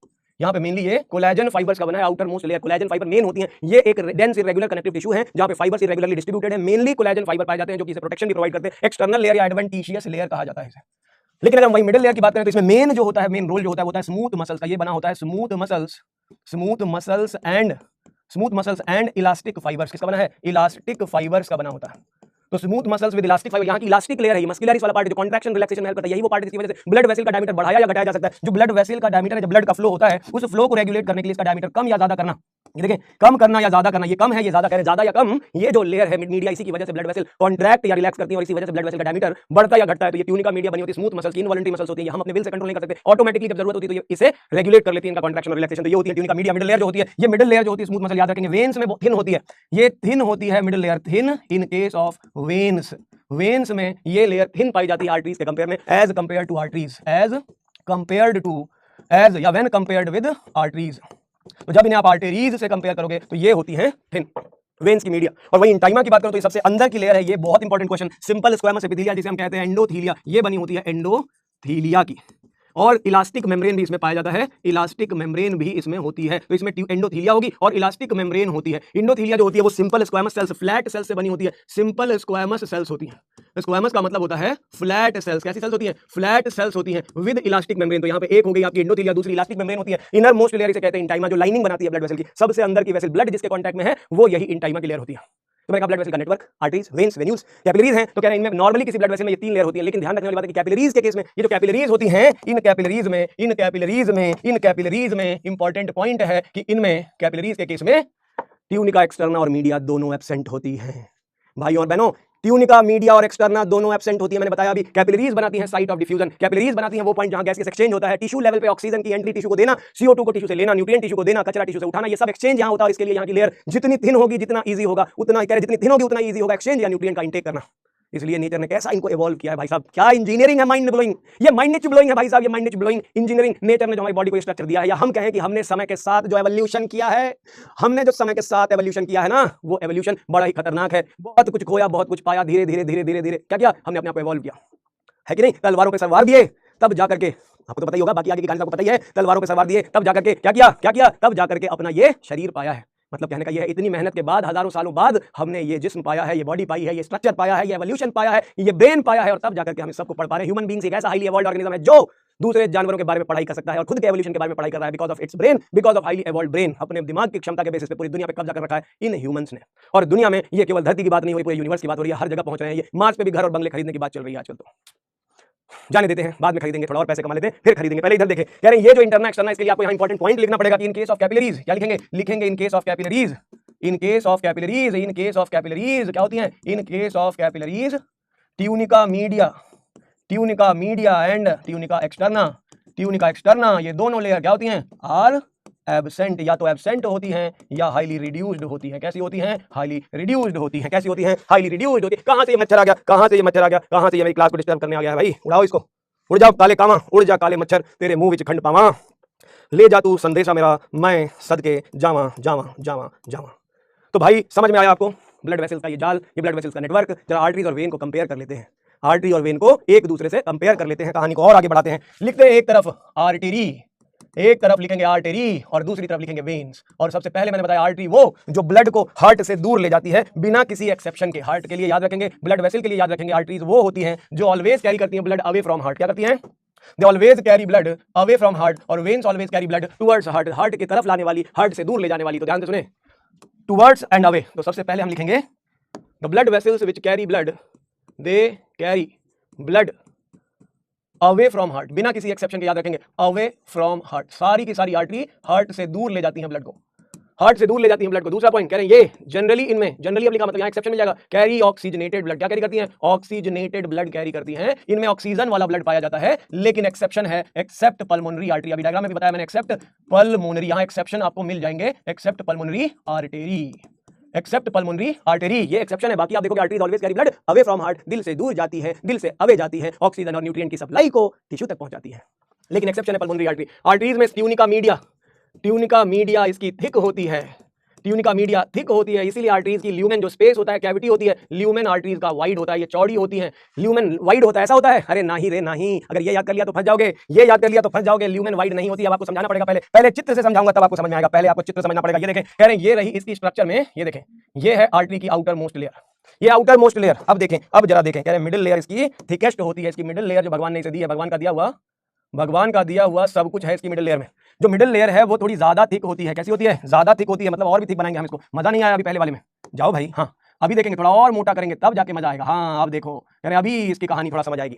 यहाँ पे मेनली ये कोलेजन फाइबर्स का बना है, outer most layer collagen fibre main होती है। ये एक डेंस इरेगुलर कनेक्टिव टिश्यू है जहाँ पे फाइबर्स इरेगुलरली डिस्ट्रीब्यूटेड है। मेनली कोलेजन फाइबर पाए जाते हैं जो कि इसे प्रोटेक्शन भी प्रोवाइड करते हैं। एक्सटर्नल लेयर या एडवेंटिशियस लेयर कहा जाता है इसे। लेकिन अगर हम वही मिडिल लेयर की बात करें तो इसमें मेन जो होता है, मेन रोल जो होता है वो होता है स्मूथ मसल्स का। ये बना होता है smooth muscles and elastic fibres. किसका बना है? इलास्टिक फाइबर्स का बना होता है। तो smooth muscles with elastic fibre, यहाँ की इलास्टिक लेयर है, ये मस्कुलरिस वाला पार्ट जो कॉन्ट्रैक्शन रिलैक्सेशन में हेल्प करता है, यही वो पार्ट जिसकी वजह से ब्लड वेसल का डायमीटर बढ़ाया या घटाया जा सकता है। जो ब्लड वेसल का डायमीटर है, जब ब्लड का फ्लो होता है, उस फ्लो को रेगुलेट करने के लिए इसका डायमीटर कम या ज्यादा करना, ये देखें कम करना या ज्यादा करना, ये कम है ये ज्यादा, कह रहे ज्यादा या कम, ये जो लेयर है मीडिया, इसी की वजह से ब्लड वेसल कॉन्ट्रैक्ट या रिलैक्स करती है और इसी वजह से ब्लड वेसल का डायमीटर बढ़ता या घटता है। तो ये ट्यूनिका मीडिया बनी होती है स्मूथ मसल्स की, इनवॉलंटरी मसल्स होती है, हम अपने विल से कंट्रोल नहीं कर सकते, ऑटोमेटिकली जब जरूरत होती है तो ये इसे रेगुलेट कर लेती है, इनका कॉन्ट्रैक्शन और रिलैक्सेशन। तो ये होती है ट्यूनिका मीडिया। मिडिल लेयर जो होती है, ये मिडिल लेयर जो होती है स्मूथ मसल, याद रखेंगे वेन्स में थिन होती है, ये थिन होती है middle layer, thin in case of veins. Veins में ये लेयर थिन पाई जाती है आर्टरीज के कंपेयर में, as compare to arteries, as compared to, as या व्हेन कंपेयर्ड विद आर्टरीज। तो जब इन्हें आप आर्टरीज से कंपेयर करोगे तो ये होती है थिन वेन्स की मीडिया। और वही इंटाइमा की बात करो तो ये सबसे अंदर की लेयर है, ये बहुत important question, simple squamous epithelia जिसे हम कहते हैं एंडोथीलिया, ये बनी होती है एंडोथीलिया की। और इलास्टिक मेम्ब्रेन भी इसमें पाया जाता है, इलास्टिक मेम्ब्रेन भी इसमें होती है। तो इसमें एंडोथीलिया होगी और इलास्टिक मेम्ब्रेन होती है। एंडोथीलिया जो होती है वो simple squamous cells, flat cells से बनी होती है, सिंपल स्क्वेमस सेल्स होती है। स्क्वेमस का मतलब होता है फ्लैट सेल्स। कैसी सेल्स होती है? फ्लैट सेल्स होती हैं विद इलास्टिक मेम्ब्रेन। तो यहाँ पे एक हो गई आपकी एंडोथीलिया, दूसरी इलास्टिक मेम्ब्रेन होती है। इनर मोस्ट लेयर इसे कहते हैं इंटाइमा, जो लाइनिंग बनाती है ब्लड वेसल की, सबसे अंदर की वेसल, ब्लड जिसके कांटेक्ट में है वो यही इंटाइमा की लेयर होती है। तो मैंने कहा ब्लड वेसल का network, arteries, veins, venues, capillaries हैं। तो कह रहे हैं इनमें नॉर्मली किसी ब्लड वेसल में ये 3 लेयर होती है, लेकिन ध्यान रखने वाली बात है कि कैपिलरीज के केस में ये जो कैपिलरीज होती हैं, इन कैपिलरीज में इंपॉर्टेंट पॉइंट है कि इनमें कैपिलरीज के केस में ट्यूनिका एक्सटर्ना और मीडिया दोनों एब्सेंट होती हैं। भाई और बहनों, ट्यूनिका मीडिया और एक्सटर्ना दोनों एब्सेंट होती है। मैंने बताया अभी, कैपिलरीज बनाती हैं साइट ऑफ डिफ्यूजन, कैपिलरीज बनाती हैं वो पॉइंट जहां गैस एक्सचेंज होता है। टिश्यू लेवल पे ऑक्सीजन की एंट्री टिश्यू को देना, CO2 को टिश्यू से लेना, न्यूट्रिएंट टिश्यू को देना, कचरा टिश्यू से उठाना, ये सब एक्सचेंज यहां होता है। और इसके लिए यहां की लेयर जितनी थिन होगी, जितना ईजी होगा उतना, कह रहे जितनी थिन होगी उतना ईजी होगा एक्सचेंज या न्यूट्रिएंट का इंटेक करना। इसलिए नेचर ने कैसा इनको इवॉल्व किया है भाई साहब, क्या इंजीनियरिंग है, माइंड ब्लोइंग। ये माइंड ब्लोइंग है भाई साहब, ये माइंड ब्लोइंग इंजीनियरिंग नेचर ने जो हमारी बॉडी को स्ट्रक्चर दिया है। या हम कहें कि हमने समय के साथ जो एवोल्यूशन किया है, हमने जो समय के साथ एवोल्यूशन किया है ना, वो एवोल्यूशन बड़ा ही खतरनाक है। बहुत कुछ खोया, बहुत कुछ पाया, धीरे धीरे धीरे धीरे धीरे क्या किया हमने? अपने आप को इवॉल्व किया है कि नहीं? तलवारों पे सवार दिए तब जाकर के, आपको तो पता ही होगा, बाकी आगे की कहानी आपको पता ही है, तलवारों पे सवार दिए तब जाकर के क्या किया तब जाकर के अपना ये शरीर पाया है। मतलब कहने का ये है, इतनी मेहनत के बाद, हजारों सालों बाद हमने ये जिस्म पाया है, ये बॉडी पाई है, ये स्ट्रक्चर पाया है, ये एवोल्यूशन पाया है, ये ब्रेन पाया है, और तब जाकर के हम इस सबको पढ़ पा रहे हैं। ह्यूमन बीइंग्स एक ऐसा हाईली एवॉल्व्ड ऑर्गेनिज्म है जो दूसरे जानवरों के बारे में पढ़ाई कर सकता है और खुद के एवोल्यूशन के बारे में पढ़ाई कर रहा है, because of its brain, because of highly evolved brain. अपने दिमाग की क्षमता के बेसिस पे पूरी दुनिया पे कब्जा कर रखा है इन ह्यूमंस ने। और दुनिया में ये केवल धरती की बात नहीं हो रही, पूरे यूनिवर्स की बात हो रही है, हर जगह पहुंच रहे हैं। ये मार्स पे भी घर और बंगले खरीदने की बात चल रही है आजकल। तो जाने देते हैं, बाद में खरीदेंगे, थोड़ा और पैसे कमा लेते हैं फिर खरीदेंगे, पहले इधर देखें। कह रहे हैं ये जो इंटरनल एक्सटर्नल, इसके लिए आपको यहाँ इंपॉर्टेंट पॉइंट लिखना पड़ेगा कि इन केस ऑफ कैपिलरीज क्या लिखेंगे in case of capillaries, in case of capillaries क्या होती हैं? In case of capillaries tunica media and tunica externa, ये दोनों लेयर क्या होती हैं? आर एब्सेंट, या तो एब्सेंट होती हैं या हाईली रिड्यूस्ड होती हैं। कैसी होती हैं? हाईली रिड्यूस्ड होती हैं। कैसी होती हैं? हाईली रिड्यूस्ड होती है। कहां से ये मच्छर आ गया? कहां से ये मेरी क्लास को डिस्टर्ब करने आ गया है? भाई उड़ाओ इसको, उड़ जाओ काले कामा, उड़ जा काले मच्छर, तेरे मुंह विच खंड पावा, ले जा तू संदेशा मेरा, मैं सदके जावा। तो भाई समझ में आया आपको ब्लड वेसल्स का ये जाल, ये ब्लड वेसल्स का नेटवर्क। जरा आर्टरीज और वेन को कंपेयर कर लेते हैं, आर्टरी और वेन को एक दूसरे से कंपेयर कर लेते हैं, कहानी को और आगे बढ़ाते हैं। लिखते हैं एक तरफ आर्टरी, एक तरफ लिखेंगे आर्टरी और दूसरी तरफ लिखेंगे वेन्स। और सबसे पहले मैंने बताया आर्टरी वो जो ब्लड को हार्ट से दूर ले जाती है बिना किसी एक्सेप्शन के। हार्ट के लिए याद रखेंगे, ब्लड वेसल के लिए याद रखेंगे, आर्टरीज वो होती हैं जो ऑलवेज कैरी करती हैं ब्लड अवे फ्रॉम हार्ट। क्या करती हैं? They always carry blood away from heart, और veins always carry blood towards heart, heart की तरफ लाने वाली, हार्ट से दूर ले जाने वाली। तो ध्यान से सुने, towards and away। तो सबसे पहले हम लिखेंगे the blood vessels which carry blood, they carry blood away from heart, बिना किसी एक्सेप्शन के याद रखेंगे, away from heart। सारी की सारी आर्टरी हार्ट से दूर ले जाती हैं ब्लड को, हार्ट से दूर ले जाती हैं ब्लड को। दूसरा पॉइंट कह रहे हैं ये जनरली, इनमें जनरली अब लिखा मतलब यहाँ एक्सेप्शन मिल जाएगा, कैरी ऑक्सीजनेटेड ब्लड। क्या कैरी करती हैं? ऑक्सीजनेटेड ब्लड कैरी करती हैं। इनमें ऑक्सीजन वाला ब्लड पाया जाता है, लेकिन एक्सेप्शन है, एक्सेप्ट पल्मोनरी आर्टरी। अभी डायग्राम में भी बताया मैंने, एक्सेप्ट पल्मोनरी, यहाँ एक्सेप्शन आपको मिल जाएंगे, accept pulmonary artery, accept pulmonary artery, ये एक्सेप्शन है। बाकी आप देखोगे arteries always carry blood away from heart, दिल से दूर जाती है, दिल से अवे जाती है, ऑक्सीजन और न्यूट्रिएंट की सप्लाई को टिश्यू तक पहुंचाती है, लेकिन एक्सेप्शन है पल्मोनरी आर्टरी। आर्टरीज में ट्यूनिका मीडिया इसकी थिक होती है, ट्यूनिका मीडिया थिक होती है, इसीलिए आर्टरीज की ल्यूमेन जो स्पेस होता है, कैविटी होती है, ल्यूमेन आर्टरीज का वाइड होता है, ये चौड़ी होती है। ल्यूमेन वाइड होता है, ऐसा होता है? अरे नहीं रे नहीं, अगर ये याद कर लिया तो फंस जाओगे, ये याद कर लिया तो फंस जाओगे। ल्यूमेन वाइड नहीं होती है, आपको समझाना पड़ेगा। पहले चित्र से समझाऊंगा तब आपको समझ में आएगा। पहले आपको चित्र समझना पड़ेगा। ये देखें, कह रहे हैं ये रही इसकी स्ट्रक्चर में, ये देखें, ये है आर्टरी की आउटर मोस्ट लेयर, ये आउटर मोस्ट लेयर। अब देखें, अब जरा देखें, कह रहे हैं मिडिल लेयर इसकी थिकेस्ट होती है, इसकी मिडिल लेयर जो भगवान ने इसे दी है, भगवान का दिया हुआ सब कुछ है इसकी मिडिल लेयर में। जो मिडिल लेयर है वो थोड़ी ज्यादा थिक होती है। कैसी होती है? ज्यादा थिक होती है, मतलब और भी थिक बनाएंगे हम इसको। मजा नहीं आया अभी पहले वाले में, जाओ भाई। हाँ, अभी देखेंगे, थोड़ा और मोटा करेंगे तब जाके मजा आएगा। हाँ, अब देखो, यानी अभी इसकी कहानी थोड़ा समझ आएगी।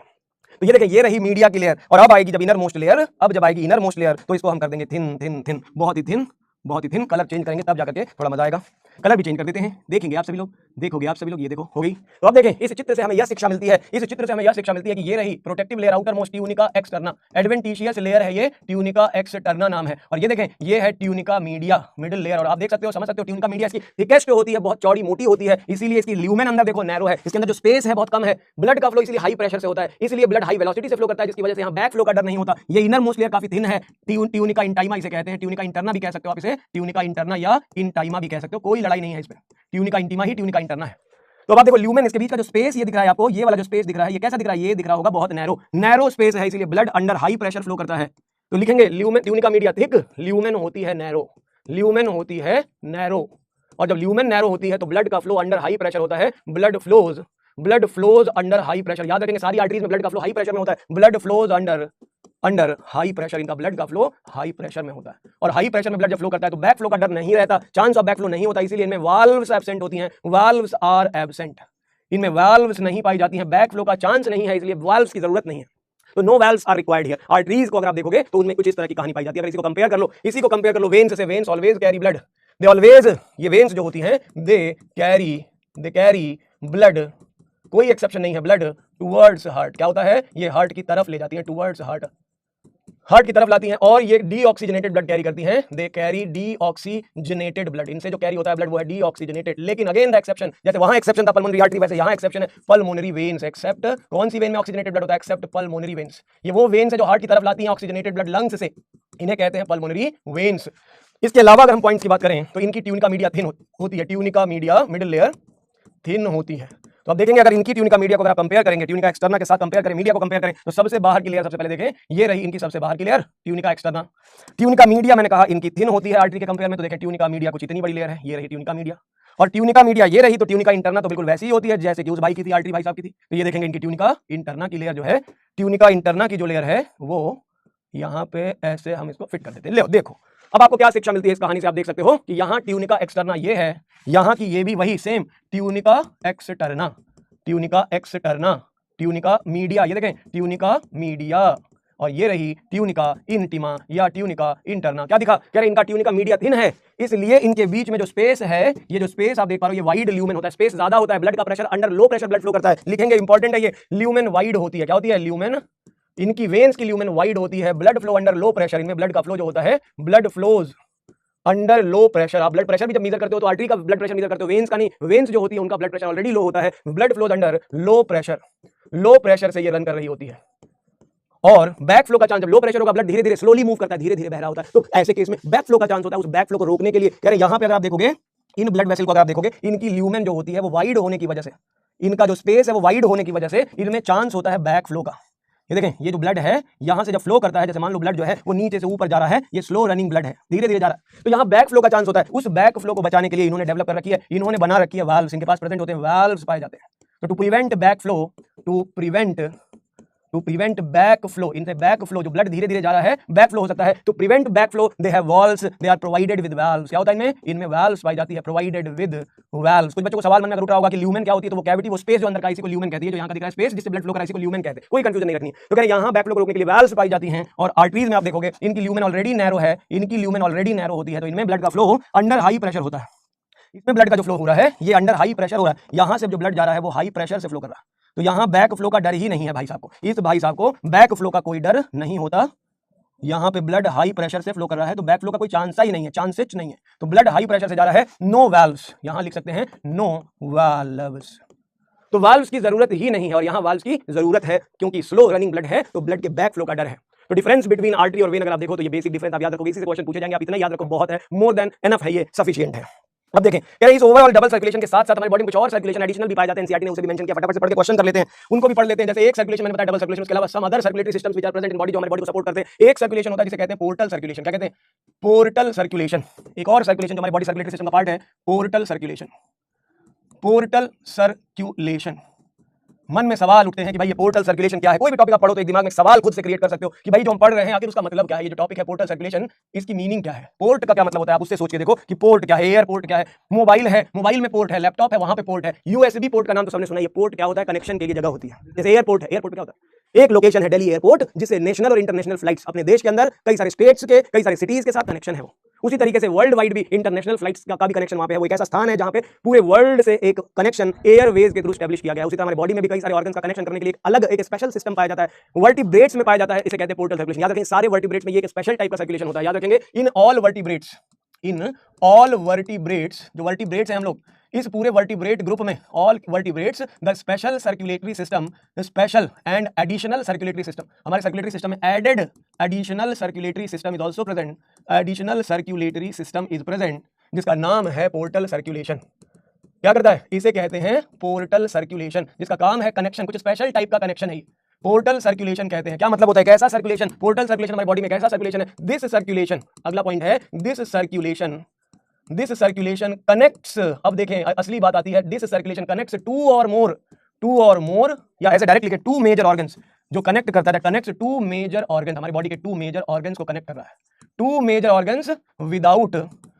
तो ये देखें, ये रही मीडिया की लेयर, और अब आएगी जब इनर मोस्ट लेयर, अब जब आएगी इनर मोस्ट लेयर तो इसको हम कर देंगे थिन थिन थिन, बहुत ही थिन, बहुत ही थिन। कलर चेंज करेंगे तब जाकर के थोड़ा मजा आएगा। कलर भी चेंज कर देते हैं, देखेंगे आप सभी लोग, देखोगे आप सभी लोग। ये देखो, हो गई। तो अब देखें, इस चित्र से हमें यह शिक्षा मिलती है, कि ये रही protective layer, outer most tunica externa, adventitious layer है ये, ट्यूनिका एक्सटर्ना नाम है। और ये देखें, ये है ट्यूनिका मीडिया, मिडिल लेयर। और आप देख सकते हो, समझ सकते हो, ट्यूनिका मीडिया इसकी थिकेस्ट होती है, बहुत चौड़ी मोटी होती है, इसीलिए इसकी ल्यूमेन अंदर देखो नैरो है, इसके अंदर जो स्पेस है बहुत कम है। ब्लड का फ्लो इसलिए हाई प्रेशर से होता है, इसलिए ब्लड हाई वेलोसिटी से फ्लो करता है, जिसकी वजह से यहाँ बैक फ्लो का डर नहीं होता। ये इनर मोस्ट लेयर काफी थिन है, ट्यूनिका इंटाइमा इसे कहते हैं, ट्यूनिका इंटरना भी कह सकते हो आप इसे, ट्यूनिका इंटरना या इंटाइमा भी कह सकते हो, कोई लड़ाई नहीं है इसमें। ट्यूनिका इंटीमा ही ट्यूनिका इंटरना है। तो अब आप देखो, ल्यूमेन, इसके बीच का जो स्पेस ये दिख रहा है आपको, ये वाला जो स्पेस दिख रहा है, ये कैसा दिख रहा है? ये दिख रहा होगा बहुत नैरो स्पेस है, इसलिए blood under high pressure flow करता है। तो लिखेंगे lumen, tunica media thick, lumen होती है नैरो, ल्यूमेन होती है नैरो। और जब ल्यूमेन नैरो होती है तो ब्लड का फ्लो अंडर हाई प्रेशर होता है, blood flows under high pressure. याद रखेंगे, सारी आर्टरीज में ब्लड का फ्लो हाई प्रेशर में होता है, blood flows under high pressure, इनका ब्लड का फ्लो हाई प्रेशर में होता है। और हाई प्रेशर में ब्लड जब फ्लो करता है तो बैक फ्लो का डर नहीं रहता, चांस ऑफ बैक फ्लो नहीं होता, इसीलिए इनमें वाल्व्स एब्सेंट होती हैं, वाल्व्स आर एब्सेंट, इनमें वाल्व्स नहीं पाई जाती हैं, बैक फ्लो का चांस नहीं है, इसलिए वाल्व्स की जरूरत नहीं है। तो no valves are required here. Arteries को अगर आप देखोगे तो उनमें कुछ इस तरह की कहानी पाई जाती है। अगर इसी को कंपेयर कर लो वेन्स से, veins always carry blood, they always, ये वेन्स जो होती हैं दे कैरी ब्लड, कोई एक्सेप्शन नहीं है, ब्लड टुवर्ड्स हार्ट। क्या होता है? ये हार्ट की तरफ ले जाती है, टुवर्ड्स हार्ट की तरफ लाती हैं, और ये डीऑक्सीजनेटेड ब्लड कैरी करती हैं, दे कैरी डीऑक्सीजनेटेड ब्लड। इनसे जो कैरी होता है ब्लड वो है डीऑक्सीजनेटेड। लेकिन अगेन द एक्सेप्शन, जैसे वहां एक्सेप्शन था पल्मोनरी आर्टरी, वैसे यहां एक्सेप्शन है पल्मोनरी वेन्स। एक्सेप्ट कौन सी वेन में ऑक्सीजनेटेड ब्लड होता है? Accept pulmonary veins. ये वो वेन्स है जो हार्ट की तरफ लाती हैं ऑक्सीजनेटेड ब्लड लंग्स से, इन्हें कहते हैं पल्मोनरी वेन्स। इसके अलावा अगर हम पॉइंट्स की बात करें तो इनकी ट्यूनिका मीडिया थिन होती है, tunica media middle layer thin होती है। तो अब देखेंगे, अगर इनकी ट्यूनिका मीडिया को अगर आप कंपेयर करेंगे, ट्यूनिका एक्सटर्ना के साथ कंपेयर करें, मीडिया को कंपेयर करें, तो सबसे बाहर की लेयर सबसे पहले देखें, ये रही इनकी सबसे बाहर की layer, tunica externa. Tunica media मैंने कहा इनकी थिन होती है आर्टरी के कंपेयर में, तो देखें ट्यूनिका मीडिया कुछ इतनी बड़ी लेयर है, ये रही ट्यूनिका मीडिया। और ट्यूनिका मीडिया ये रही, तो ट्यूनिका इंटरना तो बिल्कुल वैसी ही होती है जैसे कि उस भाई की थी, आर्टरी भाई साहब की थी। तो ये देखेंगे इनकी ट्यूनिका इंटरना की लेयर जो है, ट्यूनिका इंटरना की जो लेयर है वो यहाँ पे ऐसे हम इसको फिट कर देते हैं। देखो अब आपको क्या शिक्षा मिलती है इस कहानी से, आप देख सकते हो कि यहाँ ट्यूनिका एक्सटर्ना ये है, यहाँ की ये भी वही same tunica externa, tunica media, ये देखें ट्यूनिका मीडिया, और ये रही ट्यूनिका इंटिमा या ट्यूनिका इंटरना। क्या दिखा? कह रहे इनका ट्यूनिका मीडिया थिन है, इसलिए इनके बीच में जो स्पेस है, ये जो स्पेस आप देख पा रहे हो, ये वाइड ल्यूमेन होता है, स्पेस ज्यादा होता है, ब्लड का pressure under low pressure blood flow करता है। लिखेंगे इंपॉर्टेंट है ये, ल्यूमेन वाइड होती है। क्या होती है? ल्यूमेन, इनकी वेन्स की ल्यूमेन वाइड होती है, blood flow under low pressure, इनमें ब्लड का फ्लो जो होता है, blood flows under low pressure. आप ब्लड प्रेशर भी जब मेजर करते हो तो आर्टरी का ब्लड प्रेशर मेजर करते हो, वेन्स का नहीं। वेन्स जो होती है उनका ब्लड प्रेशर ऑलरेडी लो होता है, blood flows under low pressure से ये रन कर रही होती है। और बैक फ्लो का चांस, जब लो प्रेशर होगा ब्लड धीरे धीरे स्लोली मूव करता है, धीरे धीरे बह रहा होता है, तो ऐसे केस में बैक फ्लो का चांस होता है। उस बैक फ्लो को रोकने के लिए कह रहे यहाँ पे अगर आप देखोगे, इन ब्लड वेसल को अगर आप देखोगे, इनकी ल्यूमेन जो होती है वो वाइड होने की वजह से, इनका जो स्पेस है वो वाइड होने की वजह से इनमें चांस होता है बैक फ्लो का। ये देखें, ये जो ब्लड है यहां से जब फ्लो करता है, जैसे मान लो ब्लड जो है वो नीचे से ऊपर जा रहा है, ये स्लो रनिंग ब्लड है, धीरे धीरे जा रहा है, तो यहाँ बैक फ्लो का चांस होता है। उस बैक फ्लो को बचाने के लिए इन्होंने डेवलप कर रखी है, इन्होंने बना रखी है वाल्व्स, इनके पास प्रेजेंट होते हैं, वाल्व्स पाए जाते हैं। तो to prevent back flow, to prevent back flow, इनसे बैक फ्लो जो ब्लड धीरे धीरे जा रहा है बैक फ्लो हो सकता है, तो prevent back flow they have valves, they are provided with valves. क्या होता है इनमें वाल्व्स पाई जाती है, प्रोवाइडेड विद वाल्व्स। कुछ बच्चों को सवाल मन में उठ रहा होगा कि ल्यूमेन क्या होती है, तो वो कैविटी, वो स्पेस जो अंदर का, इसी को ल्यूमेन कहती है, जो यहाँ का दिख रहा है स्पेस जिससे ब्लड फ्लो कर रहा है, इसी को ल्यूमेन कहते हैं, कोई कंफ्यूजन नहीं रखनी। तो कह रहे हैं यहाँ बैक फ्लो को रोकने के लिए वाल्व्स पाई जाती हैं। और आर्टरीज में आप देखोगे इनकी ल्यूमेन ऑलरेडी नैरो है, इनकी ल्यूमेन ऑलरेडी नैरो होती है, तो इनमें ब्लड का फ्लो अंडर हाई प्रेशर होता है। इसमें ब्लड का जो फ्लो हो रहा है ये अंडर हाई प्रेशर हो रहा है, यहाँ से जो ब्लड जा रहा है वो हाई प्रेशर से फ्लो कर रहा है, तो यहाँ बैक फ्लो का डर ही नहीं है भाई साहब को, इस भाई साहब को बैक फ्लो का कोई डर नहीं होता। यहाँ पे ब्लड हाई प्रेशर से फ्लो कर रहा है, तो बैक फ्लो का कोई चांस ही नहीं है, चांसेस नहीं है, तो ब्लड हाई प्रेशर से जा रहा है, नो वाल्व्स, यहाँ लिख सकते हैं नो वाल्व्स। तो वाल्व्स की जरूरत ही नहीं है, और यहाँ वाल्व्स की जरूरत है क्योंकि स्लो रनिंग ब्लड है, तो ब्लड के बैक फ्लो का डर है। तो डिफरेंस बिटवीन आर्टरी और वेन अगर आप देखो तो ये बेसिक डिफरेंस आप याद रखोगे, इसी से क्वेश्चन पूछे जाएंगे, आप इतना याद रखो बहुत है, मोर देन एनफ है, ये सफिशिएंट है। अब देखें कह रहे इस ओवरऑल डबल सर्कुलेशन के साथ साथ हमारी बॉडी में कुछ और सर्कुलेशन एडिशनल भी पाए जाते हैं, एनसीईआरटी ने उसे भी मेंशन किया, फटाफट से पढ़ के क्वेश्चन कर लेते हैं, उनको भी पढ़ लेते हैं। जैसे एक सर्कुलेशन मैंने बताया डबल सर्कुलेशन, उसके अलावा some other circulatory systems which are present in body, जो हमारी बॉडी को सपोर्ट करते हैं। एक सर्कुलेशन होता है जिसे कहते हैं पोर्टल सर्कुलेशन, क्या कहते हैं? Portal circulation. एक और सर्कुलेशन जो हमारी बॉडी सर्कुलेटरी सिस्टम का पार्ट है, पोर्टल सर्कुलेशन। Portal circulation. मन में सवाल उठते हैं कि भाई ये पोर्टल सर्कुलेशन क्या है? कोई भी टॉपिक आप पढ़ो तो एक दिमाग में सवाल खुद से क्रिएट कर सकते हो कि भाई जो हम पढ़ रहे हैं आखिर उसका मतलब क्या है? ये जो टॉपिक है पोर्टल सर्कुलेशन, इसकी मीनिंग क्या है? पोर्ट का क्या मतलब होता है? आप उससे सोच के देखो कि पोर्ट क्या है, एयरपोर्ट क्या है, मोबाइल है, मोबाइल में पोर्ट है, लैपटॉप है, वहां पे पोर्ट है, यूएसबी पोर्ट का नाम तो सबने सुना है। ये पोर्ट क्या होता है? कनेक्शन के लिए जगह होती है। जैसे एयरपोर्ट है, एयरपोर्ट क्या होता है? एक लोकेशन है दिल्ली एयरपोर्ट, जिससे नेशनल और इंटरनेशनल फ्लाइट्स अपने देश के अंदर कई सारे स्टेट्स के, कई सारे सिटीज के साथ कनेक्शन है वो। उसी तरीके से वर्ल्ड वाइड भी इंटरनेशनल फ्लाइट्स का भी कनेक्शन वहां पे है। वो एक ऐसा स्थान है जहां पे पूरे वर्ल्ड से एक कनेक्शन एयरवेज के थ्रू एस्टैब्लिश किया गया है। उसी तरह हमारी बॉडी में भी कई सारे ऑर्गन्स का कनेक्शन करने के लिए एक अलग एक स्पेशल सिस्टम पाया जाता है, वर्टिब्रेट्स में पाया जाता है, इसे कहते हैं पोर्टल सर्कुलेशन। याद रखें सारे वर्टिब्रेट्स में ये एक स्पेशल टाइप का सर्कुलेशन होता है। याद रखेंगे in all vertebrates, in all vertebrates, जो वर्टिब्रेट्स हैं हम लोग इस पूरे वर्टिब्रेट ग्रुप में, all vertebrates the special circulatory system, special and additional circulatory system, हमारे सर्कुलेटरी सिस्टम में added additional circulatory system is also present, additional circulatory system is present, जिसका नाम है पोर्टल सर्कुलेशन। क्या करता है? इसे कहते हैं पोर्टल सर्कुलेशन, जिसका काम है कनेक्शन, कुछ स्पेशल टाइप का कनेक्शन है, पोर्टल सर्कुलेशन कहते हैं। क्या मतलब होता है? कैसा सर्कुलेशन? पोर्टल सर्कुलेशन हमारी बॉडी में कैसा सर्कुलेशन है? दिस सर्कुलेशन, अगला पॉइंट है this circulation, this circulation connects, अब देखें असली बात आती है, दिस सर्कुलेशन कनेक्ट्स टू और मोर, या ऐसे डायरेक्ट लिखे टू मेजर ऑर्गन्स, जो कनेक्ट करता है, कनेक्ट्स टू मेजर ऑर्गन, हमारी बॉडी के टू मेजर ऑर्गन्स को कनेक्ट कर रहा है, two major organs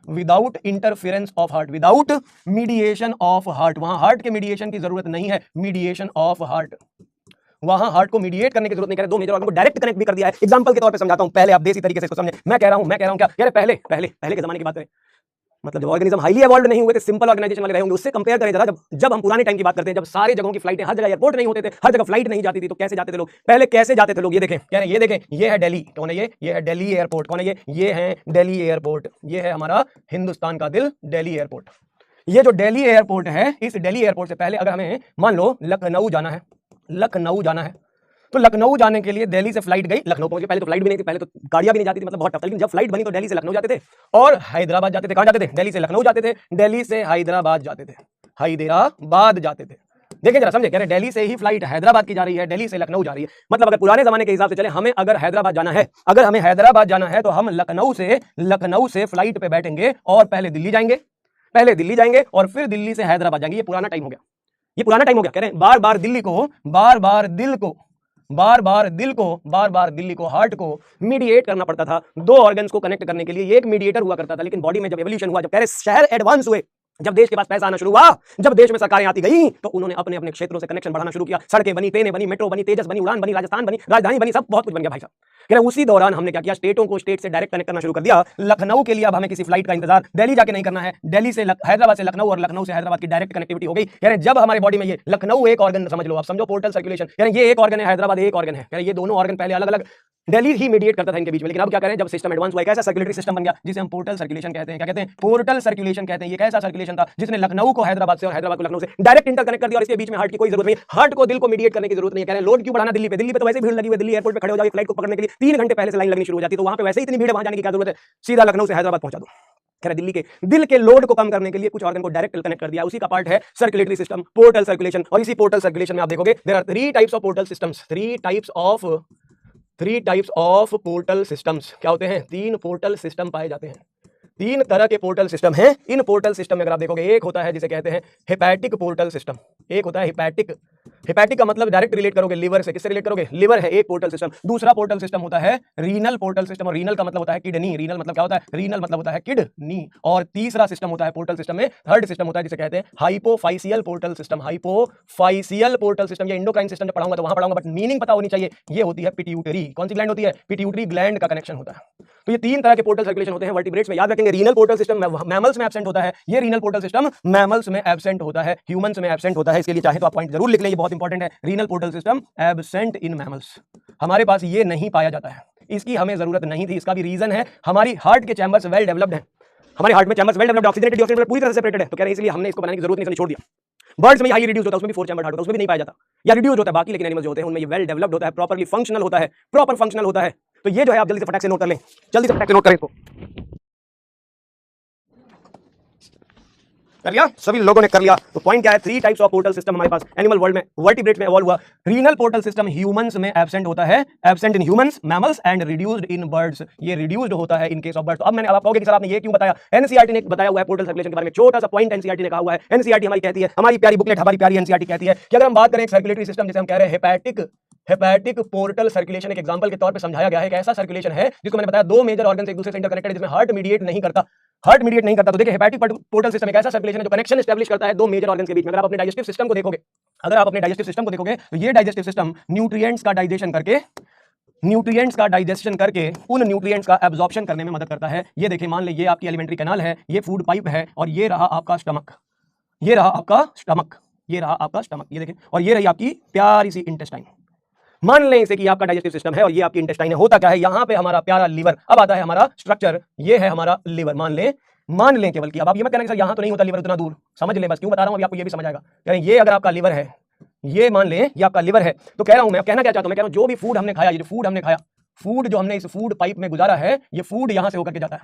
without interference of heart, without mediation of heart. वहां हार्ट के मीडिएशन की जरूरत नहीं है, मीडिएशन ऑफ हार्ट, वहां हार्ट को मीडिएट करने की जरूरत नहीं। कह रहे दो मेजर ऑर्गन को डायरेक्ट कनेक्ट भी कर दिया है। एग्जांपल के तौर पे समझाता हूं, पहले आप देसी तरीके से इसको समझें। मैं कह रहा हूं क्या? यार पहले के जमाने की बात करें, मतलब जब ऑर्गेनिज्म हाईली इवॉल्व नहीं हुए थे, सिंपल ऑर्गेनाइजेशन वाले रहे होंगे, उससे कंपेयर करें जरा। जब हम पुराने टाइम की बात करते हैं, जब सारी जगहों की फ्लाइटें, हर जगह एयरपोर्ट नहीं होते थे, हर जगह फ्लाइट नहीं जाती थी, तो कैसे जाते थे लोग? पहले कैसे जाते थे लोग? ये देखें, कह रहे हैं ये देखें, ये है दिल्ली, कौन है ये है दिल्ली एयरपोर्ट। कौन है ये है दिल्ली एयरपोर्ट, ये है हमारा हिंदुस्तान का दिल, दिल्ली एयरपोर्ट। ये जो दिल्ली एयरपोर्ट है, इस दिल्ली एयरपोर्ट से पहले अगर हमें मान लो लखनऊ जाना है, तो लखनऊ जाने के लिए दिल्ली से फ्लाइट गई, लखनऊ पहुंचे। पहले तो फ्लाइट भी नहीं थी, पहले तो गाड़ियां भी नहीं जाती थी, मतलब बहुत टफ था। लेकिन जब फ्लाइट बनी तो दिल्ली से लखनऊ जाते थे और हैदराबाद जाते थे। कहां जाते थे? दिल्ली से लखनऊ जाते थे, दिल्ली से हैदराबाद जाते थे, हैदराबाद जाते थे। देखिए जरा समझे, कह रहे दिल्ली से ही फ्लाइट हैदराबाद की जा रही है, दिल्ली से लखनऊ जा रही है। मतलब अगर पुराने जमाने के हिसाब से चले, हमें अगर हैदराबाद जाना है तो हम लखनऊ से फ्लाइट पे बैठेंगे और पहले दिल्ली जाएंगे और फिर दिल्ली से हैदराबाद जाएंगे। ये पुराना टाइम हो गया। कह रहे हैं बार बार दिल्ली को हार्ट को मीडिएट करना पड़ता था, दो ऑर्गन्स को कनेक्ट करने के लिए एक मीडिएटर हुआ करता था। लेकिन बॉडी में जब एवोल्यूशन हुआ, जब कह रहे शहर एडवांस हुए, जब देश के पास पैसा आना शुरू हुआ, जब देश में सरकारें आती गई, तो उन्होंने अपने अपने क्षेत्रों से कनेक्शन बढ़ाना शुरू किया। सड़कें बनी, ट्रेनें बनी, मेट्रो बनी, तेजस बनी, उड़ान बनी, राजस्थान बनी, राजधानी बनी, सब बहुत कुछ बन गया भाई साहब। कह रहे उसी दौरान हमने क्या किया? स्टेटों को स्टेट से डायरेक्ट कनेक्ट करना शुरू कर दिया। लखनऊ के लिए अब हमें किसी फ्लाइट का इंतजार दिल्ली जाके नहीं करना है, दिल्ली से हैदराबाद से लखनऊ और लखनऊ से हैदराबाद की डायरेक्ट कनेक्टिविटी हो गई। कह रहे जब हमारी बॉडी में ये लखनऊ एक ऑर्गन समझ लो, आप समझो पोर्टल सर्कुलेशन, कह रहे ये एक ऑर्गन है, हैदराबाद एक ऑर्गन है। कह रहे ये दोनों ऑर्गन पहले अलग अलग दिल्ली ही मीडिएट करता था इनके बीच में, लेकिन अब क्या करें? जब सिस्टम एडवांस हुआ, एक ऐसा सर्कुलेटरी सिस्टम बन गया जिसे हम पोर्टल सर्कुलेशन कहते हैं। क्या कहते हैं? पोर्टल सर्कुलेशन कहते हैं। ये कैसा सर्कुलेशन था जिसने लखनऊ को हैदराबाद से और हैदराबाद को लखनऊ से डायरेक्ट इंटरकनेक्ट कर दिया, और इसके बीच में हार्ट की कोई जरूरत नहीं, हार्ट को दिल को मीडिएट करने की जरूरत नहीं है। कह रहे हैं लोड क्यों बढ़ाना दिल्ली पे तो वैसे भीड़ लगी हुई, दिल्ली एयरपोर्ट पे खड़े हो जाओ, फ्लाइट को पकड़ने के लिए 3 घंटे पहले से लाइन लगनी शुरू हो जाती, तो वहां पे वैसे ही इतनी भीड़ है, वहां जाने की क्या जरूरत है? सीधा लखनऊ से हैदराबाद पहुंचा दो। कह रहे दिल्ली के दिल के लोड को कम करने के लिए कुछ ऑर्गन को डायरेक्ट कनेक्ट कर दिया, उसी का पार्ट है सर्कुलेटरी सिस्टम, पोर्टल सर्कुलेशन। और इसी पोर्टल सर्कुलेशन में आप देखोगे there are 3 types of portal systems, 3 types of portal systems. क्या होते हैं? 3 पोर्टल सिस्टम पाए जाते हैं, 3 तरह के पोर्टल सिस्टम हैं। इन पोर्टल सिस्टम में अगर आप देखोगे, एक होता है जिसे कहते हैं हेपैटिक पोर्टल सिस्टम, एक होता है हेपैटिक का मतलब डायरेक्ट रिलेट करोगे लिवर से, किससे रिलेट करोगे? लिवर है एक पोर्टल सिस्टम। दूसरा पोर्टल सिस्टम होता है रीनल पोर्टल सिस्टम, और रीनल का मतलब होता है किडनी, रीनल मतलब क्या होता है? रीनल मतलब होता है किडनी। और तीसरा सिस्टम होता है पोर्टल सिस्टम में, थर्ड सिस्टम होता है जिसे कहते हैं हाइपोफाइसियल पोर्टल सिस्टम, हाइपोफाइसियल पोर्टल सिस्टम। ये इंडोक्राइन सिस्टम पढ़ाऊंगा तो वहां पढ़ाऊंगा, बट मीनिंग पता होनी चाहिए। ये होती है पिट्यूटरी, कौन सी ग्लैंड होती है? पिट्यूटरी ग्लैंड का कनेक्शन होता है। तो ये 3 तरह के पोर्टल सर्कुलेशन होते हैं वर्टिब्रेट्स में, याद रखेंगे। रीनल पोर्टल सिस्टम मैमल्स में एब्सेंट होता है, ये रीनल पोर्टल सिस्टम मैमल्स में एब्सेंट होता है, ह्यूमंस में एब्सेंट होता है। इसके लिए चाहे तो आप पॉइंट जरूर लिख लें, ये बहुत इंपॉर्टेंट है। Renal portal system absent in mammals, हमारे पास ये नहीं पाया जाता है, इसकी हमें जरूरत नहीं थी। इसका भी रीजन है, हमारी हार्ट के चैम्बर्स वेल डेवलप्ड हैं, हमारे हार्ट में chambers well developed, oxygenated deoxygenated पूरी तरह से सेपरेटेड है। तो कह रहे हैं इसलिए हमने इसको बनाने की जरूरत नहीं, छोड़ दिया। बर्ड्स में हाई रिड्यूस होता है, उसमें भी 4 चैम्बर हार्ट होता है, उसमें भी नहीं पाया जाता, या रिड्यूस होता है बाकी, लेकिन एनिमल्स जो होते हैं उनमें ये वेल डेवलप्ड होता है, प्रॉपरली फंक्शनल होता है, प्रॉपर फंक्शनल होता है। तो ये जो है आप जल्दी से फटाक से नोट कर लें, जल्दी से फटाक से नोट करें इसको। कर लिया, सभी लोगों ने कर लिया। तो पॉइंट क्या है, 3 टाइप्स ऑफ पोर्टल सिस्टम हमारे पास एनिमल वर्ल्ड में, वर्टिब्रेट में इवॉल्व हुआ। रीनल पोर्टल सिस्टम ह्यूमंस में एब्सेंट होता है, absent in humans, mammals and reduced in birds, ये रिड्यूस्ड होता है इन केस ऑफ बर्ड्स। अब मैंने, आप कहोगे कि सर आपने ये क्यों बताया, एनसीईआरटी ने बताया हुआ है पोर्टल सर्कुलेशन के बारे में, छोटा सा पॉइंट एनसीईआरटी ने कहा हुआ है। एनसीईआरटी हमारी कहती है, हमारी प्यारी बुकलेट, हमारी प्यारी एनसीईआरटी कहती है कि अगर हम बात करें एक सर्कुलेटरी सिस्टम, जैसे हम कह रहे हैं हेपेटिक पोर्टल सर्कुलेशन, एक एग्जांपल के तौर पे समझाया गया है कि ऐसा सर्कुलेशन है जिसको मैंने बताया 2 मेजर ऑर्गन एक दूसरे से इंटरकनेक्टेड, जिसमें हार्ट मीडिएट नहीं करता, तो देखिए हेपेटिक पोर्टल सिस्टम एक ऐसा सर्कुलेशन है जो कनेक्शन एस्टैब्लिश करता है 2 मेजर ऑर्गन के बीच में। अगर आप अपने डाइजेस्टिव सिस्टम को देखोगे, तो ये डाइजेस्टिव सिस्टम न्यूट्रिएंट्स का डाइजेशन करके उन न्यूट्रिएंट्स का एब्जॉर्प्शन करने में मदद करता है। ये देखिए, मान लीजिए ये आपकी एलिमेंट्री कैनाल है, ये फूड पाइप है, और ये रहा आपका स्टमक, ये रहा आपका स्टमक, ये देखें, और ये रही आपकी प्यारी सी इंटेस्टाइन। मान लें इसे कि आपका डाइजेस्टिव सिस्टम है और ये आपकी इंटेस्टाइन है। होता क्या है, यहाँ पे हमारा प्यारा लीवर, अब आता है हमारा स्ट्रक्चर, ये है हमारा लीवर। मान लें केवल कि, अब आप ये मत कहना कि सर यहाँ तो नहीं होता लीवर उतना दूर, समझ लें, बस क्यों बता रहा हूँ, अभी आपको ये भी समझ आएगा। यानी ये अगर आपका लीवर है, ये मान लें ये आपका लीवर है, तो कह रहा हूं मैं, कहना क्या चाहता हूं, मैं कह रहा हूं जो भी फूड हमने खाया, ये जो फूड हमने खाया, फूड जो हमने इस फूड पाइप में गुजारा है, ये फूड यहां से होकर के जाता है,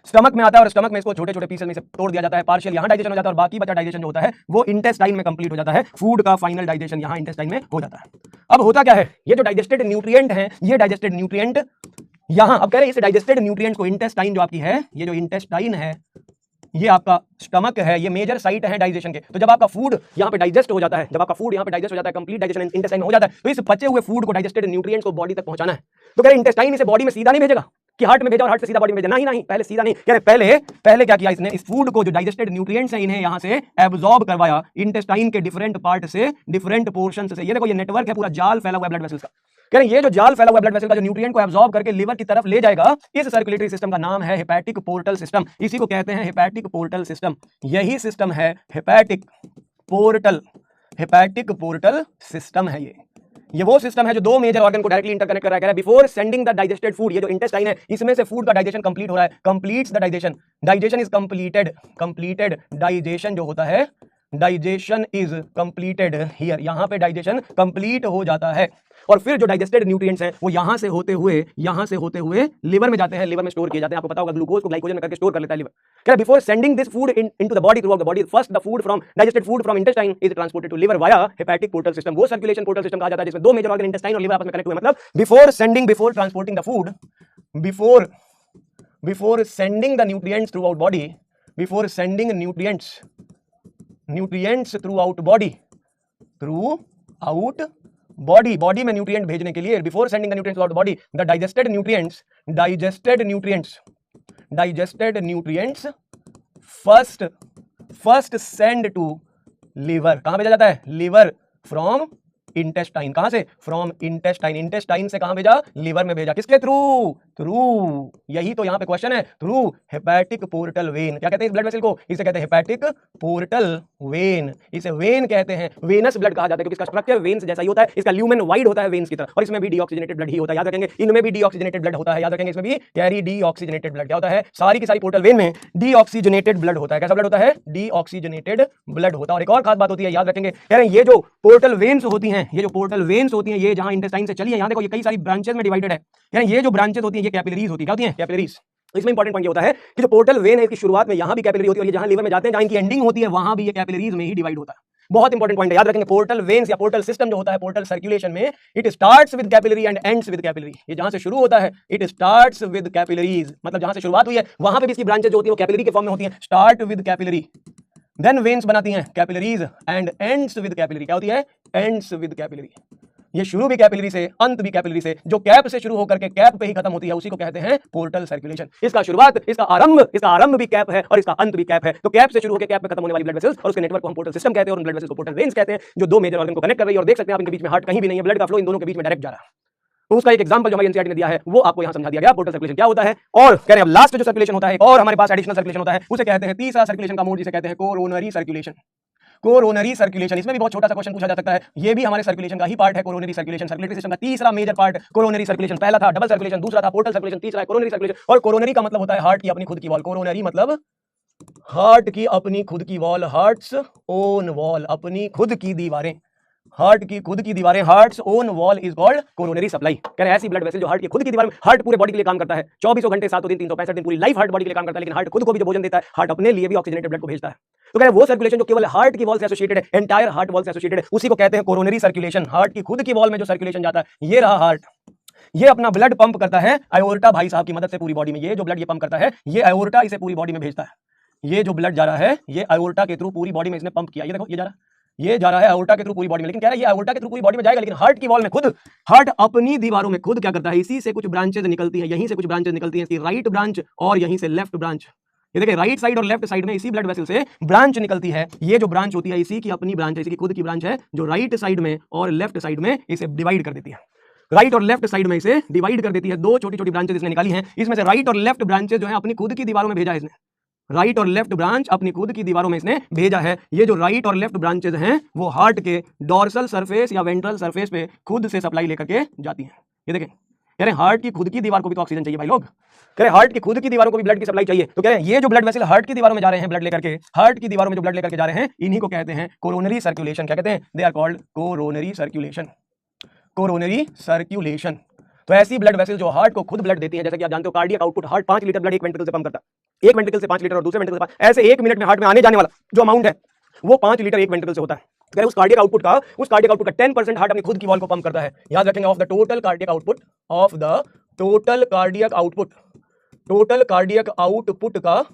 स्टमक में आता है, और स्टमक में इसको छोटे छोटे पीसेस में से तोड़ दिया जाता है, पार्शियल यहाँ डाइजेशन हो जाता है, और बाकी बचा डाइजेशन जो होता है वो इंटेस्टाइन में कंप्लीट हो जाता है। फूड का फाइनल डाइजेशन यहाँ इंटेस्टाइन में हो जाता है। अब होता क्या है, ये जो डाइजेस्टेड न्यूट्रिएंट है, ये डाइजेस्टेड न्यूट्रिएंट यहाँ, अब कह रहे हैं इस डाइजेस्टेड न्यूट्रिएंट को, इंटेस्टाइन जो आपकी है, ये जो इंटेस्टाइन है, ये आपका स्टमक है, ये मेजर साइट है डाइजेशन के। तो जब आपका फूड यहाँ पे डाइजेस्ट हो जाता है, कंप्लीट डाइजेशन इंटेस्टाइन हो जाता है, तो इस बचे हुए फूड को, डाइजेस्टेड न्यूट्रिएंट्स को बॉडी तक पहुंचाना है। तो कह रहे इंटेस्टाइन इसे बॉडी में सीधा नहीं भेजेगा कि हार्ट में भेजा और हार्ट से सीधा बॉडी में भेजा, नहीं, पहले सीधा नहीं, कह रहे पहले क्या किया इसने, इस फूड को, जो डाइजेस्टेड न्यूट्रिएंट्स हैं, इन्हें यहाँ से एब्जॉर्ब करवाया इंटेस्टाइन के डिफरेंट पार्ट से, डिफरेंट पोर्शन से। ये देखो, ये नेटवर्क है, पूरा जाल फैला हुआ है ब्लड वेसल्स का। कह रहे ये जो जाल फैला हुआ ब्लड वेसल का, जो न्यूट्रिएंट को एब्जॉर्ब करके लिवर की तरफ ले जाएगा, इस सर्कुलेटरी सिस्टम का नाम है हेपेटिक पोर्टल सिस्टम। इसी को कहते हैं हेपेटिक पोर्टल सिस्टम। यही सिस्टम है हेपेटिक पोर्टल सिस्टम है। ये वो सिस्टम है जो 2 मेजर ऑर्गन को डायरेक्टली इंटरकनेक्ट कर रहा है। Before sending the digested food, ये जो इंटेस्टाइन है, इसमें से फूड का डाइजेशन कंप्लीट हो रहा है, completes the digestion is completed digestion जो होता है, डाइजेशन इज कंप्लीटेड हियर, यहां पे डाइजेशन कंप्लीट हो जाता है। और फिर जो डाइजेस्टेड न्यूट्रिएंट्स हैं वो यहां से होते हुए लिवर में जाते हैं, लिवर में स्टोर किए जाते हैं। आपको पता होगा ग्लूकोज को ग्लाइकोजन में करके स्टोर कर लेता है लिवर। क्या before sending this food into the body, throughout the body, first the food from digested food from intestine is transported to liver via hepatic portal system. वो सर्कुलेशन पोर्टल सिस्टम कहा जाता है जिसमें 2 मेजर ऑर्गन इंटेस्टाइन और लिवर आपस में कनेक्ट हुए। मतलब before transporting the food, before sending the nutrients throughout body, before sending nutrients throughout body में न्यूट्रिएंट भेजने के लिए, before sending the nutrients throughout body, the digested nutrients first send to liver. कहां भेजा जाता है, लिवर फ्रॉम इंटेस्टाइन। कहां से, फ्रॉम इंटेस्टाइन से कहां भेजा, लिवर में भेजा। किसके थ्रू, यही तो यहां पे क्वेश्चन है, थ्रू हेपेटिक पोर्टल वेन। क्या कहते हैं इस ब्लड वेसल को, इसे कहते हैं हेपेटिक पोर्टल वेन। इसे वेन कहते हैं, वेनस ब्लड कहा जाता है क्योंकि इसका स्ट्रक्चर वेन्स जैसा ही होता है, इसका ल्यूमेन वाइड होता है वेन्स की तरह, और इसमें भी डीऑक्सीजनेटेड ब्लड ही होता है। याद रखेंगे, इनमें भी डीऑक्सीजनेटेड ब्लड होता है, याद रखेंगे, इसमें भी कैरी डीऑक्सीजनेटेड ब्लड। क्या होता है, सारी की सारी पोर्टल वेन में डीऑक्सीजनेटेड ब्लड होता है। कैसा ब्लड होता है, डीऑक्सीजनेटेड ब्लड होता है। और एक और खास बात होती है, याद रखेंगे, कह रहे हैं ये जो पोर्टल वेन्स होती हैं, ये जहां इंटेस्टाइन से चली है, यहां देखो ये कई सारी ब्रांचेस में डिवाइडेड है। यानी ये जो ब्रांचेस होती हैं ये कैपिलरीज होती है। क्या होती हैं, कैपिलरीज। तो इसमें इंपॉर्टेंट पॉइंट ये होता है कि जो पोर्टल वेन है इसकी शुरुआत में यहां भी कैपिलरी होती है, और ये जहां लिवर में जाते हैं, जहां इनकी एंडिंग होती है, वहां भी ये कैपिलरीज में ही डिवाइड होता है। बहुत इंपॉर्टेंट पॉइंट है, याद रखेंगे। पोर्टल वेन्स या पोर्टल सिस्टम जो होता है पोर्टल सर्कुलेशन में, it starts with capillary and ends with capillary. ये जहां से शुरू होता है, इट स्टार्ट्स विद कैपिलरीज, मतलब जहां से शुरुआत हुई है वहां पे भी इसकी ब्रांचेस जो होती है वो कैपिलरी के फॉर्म में होती हैं। Start with capillary, then veins बनाती हैं capillaries, and ends with capillary. क्या होती है, एंड्स विद कैपिलरी। ये शुरू भी कैपिलरी से, अंत भी कैपिलरी से। जो कैप से शुरू होकर के कैप पे ही खत्म होती है, उसी को कहते हैं पोर्टल सर्कुलेशन। इसका शुरुआत, इसका आरंभ भी कैप है और इसका अंत भी कैप है। तो कैप से शुरू होकर कैप पे खत्म होने वाली ब्लड वेसल्स और उसके नेटवर्क को हम पोर्टल सिस्टम कहते हैं, और ब्लड वेसल्स को पोर्टल वेन्स कहते हैं, जो 2 मेजर ऑर्गन को कनेक्ट कर रही है। और देख सकते हैं आप, इनके बीच में हार्ट कहीं भी नहीं है, ब्लड का फ्लो इन दोनों के बीच में डायरेक्ट जा रहा है। तो उसका एक एग्जांपल जो हमारी एनसीईआरटी ने दिया है वो आपको यहां समझा दिया गया, पोर्टल सर्कुलेशन क्या होता है। और कह रहे हैं अब लास्ट जो सर्कुलेशन होता है, और हमारे पास एडिशनल सर्कुलेशन होता है, उसे कहते हैं तीसरा सर्कुलेशन का मोड, जिसे कहते हैं कोरोनरी सर्कुलेशन। इसमें भी बहुत छोटा सा क्वेश्चन पूछा जा सकता है, ये भी हमारे सर्कुलेशन का ही पार्ट है। कोरोनरी सर्कुलेशन सर्कुलेटरी सिस्टम का तीसरा मेजर पार्ट कोरोनरी सर्कुलेशन। पहला था डबल सर्कुलेशन, दूसरा था पोर्टल सर्कुलेशन, तीसरा है कोरोनरी सर्कुलेशन। और कोरोनरी का मतलब होता है हार्ट की अपनी खुद की वॉल। कोरोनरी मतलब हार्ट की अपनी खुद की वॉल, हार्ट्स ओन वॉल, अपनी खुद की दीवारें, हार्ट की खुद की दीवारें, hearts own wall is called coronary supply. कह रहे हैं ऐसी ब्लड वेसल जो हार्ट की खुद की दीवार में, हार्ट पूरे बॉडी के लिए काम करता है 24 घंटे 7 दिन 365 दिन, पूरी लाइफ हार्ट बॉडी के लिए काम करता है। लेकिन हार्ट खुद को भी जो भोजन देता है, हार्ट अपने लिए भी ऑक्सीजनेटेड ब्लड को भेजता है। तो कह रहे हैं वो सर्कुलेशन जो केवल हार्ट की वॉल से एसोसिएटेड है, एंटायर हार्ट वॉल से एसोसिएटेड है, उसी को कहते हैं कोरोनरी सर्कुलेशन। हार्ट की खुद की वॉल में जो सर्कुलेशन जाता है, ये रहा हार्ट, ये अपना ब्लड पंप करता है आयोर्टा भाई साहब की मदद से पूरी बॉडी में। ये जो ब्लड ये पंप करता है, ये आयोर्टा इसे पूरी बॉडी में भेजता है। ये जो ब्लड जा रहा है, ये आयोर्टा के थ्रू पूरी बॉडी में इसने पंप किया। ये देखो, ये जा रहा है आयोर्टा के थ्रू पूरी बॉडी में। लेकिन कह रहा है ये आयोर्टा के थ्रू पूरी बॉडी में जाएगा, लेकिन हार्ट की वॉल में खुद, हार्ट अपनी दीवारों में खुद क्या करता है, इसी से कुछ ब्रांचेस निकलती है, यहीं से कुछ ब्रांचेस निकलती है, इसकी राइट ब्रांच और यहीं से लेफ्ट ब्रांच। ये देखिए, राइट साइड और लेफ्ट साइड में इसी ब्लड वेसल से ब्रांच निकलती है। ये जो ब्रांच होती है, इसी की अपनी ब्रांच है, इसी की खुद की ब्रांच है, जो राइट साइड में और लेफ्ट साइड में इसे डिवाइड कर देती है। राइट और लेफ्ट साइड में इसे डिवाइड कर देती है। दो छोटी छोटी ब्रांचेस इसने निकाली हैं, इसमें से राइट और लेफ्ट ब्रांचेस जो है अपनी खुद की दीवारों में भेजा है इसने। राइट और लेफ्ट ब्रांच अपनी खुद की दीवारों में इसने भेजा है। ये जो राइट और लेफ्ट ब्रांचेस हैं, वो हार्ट के डोर्सल सरफेस या वेंट्रल सरफेस पे खुद से सप्लाई लेकर के जाती हैं। ये देखें, कह रहे हैं हार्ट की खुद की दीवार को भी तो ऑक्सीजन चाहिए भाई लोग। कह रहे हैं हार्ट की खुद की दीवारों को भी ब्लड की सप्लाई चाहिए। तो कह रहे हैं ये जो ब्लड वेसल हार्ट की दीवारों में जा रहे हैं ब्लड लेकर के, हार्ट की दीवारों में जो ब्लड लेकर के जा रहे हैं, इन्हीं को कहते हैं कोरोनरी सर्कुलेशन। क्या कहते हैं? They are called coronary circulation. Coronary circulation. तो ऐसी ब्लड वेसल जो हार्ट को खुद ब्लड देती है, जैसे कि आप जानते हो cardiac output, heart 5 litre blood एक वेंट्रिकल से पंप करता है। एक वेंट्रिकल से 5 लीटर और दूसरे वेंट्रिकल से 5, ऐसे 1 मिनट में हार्ट में आने जाने वाला जो अमाउंट है वो 5 लीटर एक वेंट्रिकल से होता है। उस कार्डियक आउटपुट का 10% हार्ट अपनी खुद की वॉल को पंप करता है। याद रखेंगे, of the total cardiac output, of the total cardiac output, total cardiac output का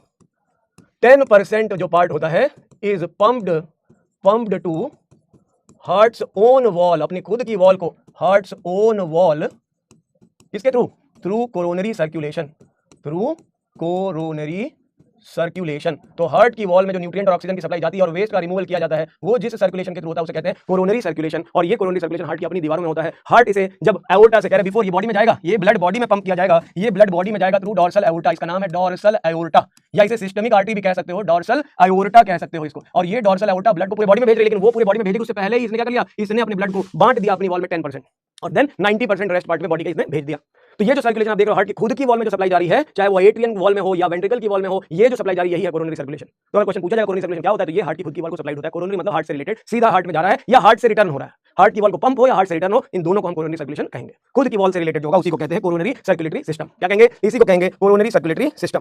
10% जो पार्ट होता है is pumped to hearts own wall, अपनी खुद की वॉल को, हार्ट्स ओन वॉल, किसके through? Through coronary circulation, through coronary circulation. तो हार्ट की वॉल में जो न्यूट्रिएंट और ऑक्सीजन की सप्लाई जाती है और वेस्ट का रिमूवल किया जाता है, वो जिस सर्कुलेशन के थ्रू होता है उसे कहते हैं कोरोनरी सर्कुलेशन। और ये कोरोनरी सर्कुलेशन हार्ट की अपनी दीवारों में होता है। हार्ट इसे जब एओर्टा से, कह रहे बिफोर ये बॉडी में जाएगा, ये ब्लड बॉडी में पंप किया जाएगा, ये ब्लड बॉडी में जाएगा थ्रू डोर्सल एओर्टा, इसका नाम है डोर्सल एओर्टा, या इसे सिस्टमिक आर्टरी भी कह सकते हो, डोर्सल एओर्टा कह सकते हो इसको। और ये डोर्सल एओर्टा ब्लड को पूरी बॉडी में भेज रही है, लेकिन वो पूरी बॉडी में भेजने उससे पहले ही इसने क्या कर लिया, इसने अपने ब्लड को बांट दिया अपनी वॉल में 10%, और देन 90% रेस्ट पार्ट में बॉडी के इसने भेज दिया। तो ये जो सर्कुलेशन आप देख रहे हो हार्ट की खुद की वॉल में जो सप्लाई जा रही है, चाहे वो एट्रियम वॉल में हो या वेंट्रिकल की वॉल में हो, ये जो सप्लाई जा रही है यही है कोरोनरी सर्कुलेशन। तो अगर क्वेश्चन पूछा जाए कोरोनरी सर्कुलेशन क्या होता है, तो ये हार्ट की खुद की वॉल को सप्लाई होता है। कोरोनरी मतलब हार्ट से रिलेटेड, सीधा हार्ट में जा रहा है या हार्ट से रिटर्न हो रहा है। हार्ट की वॉल को पंप हो या हार्ट से रिटर्न हो, इन दोनों को हम कोरोनरी सर्कुलेशन कहेंगे। खुद की वॉल से रिलेटेड होगा उसी को कहते हैं कोरोनरी सर्कुलेटरी सिस्टम। क्या कहेंगे? इसी को कहेंगे कोरोनरी सर्कुलेटरी सिस्टम।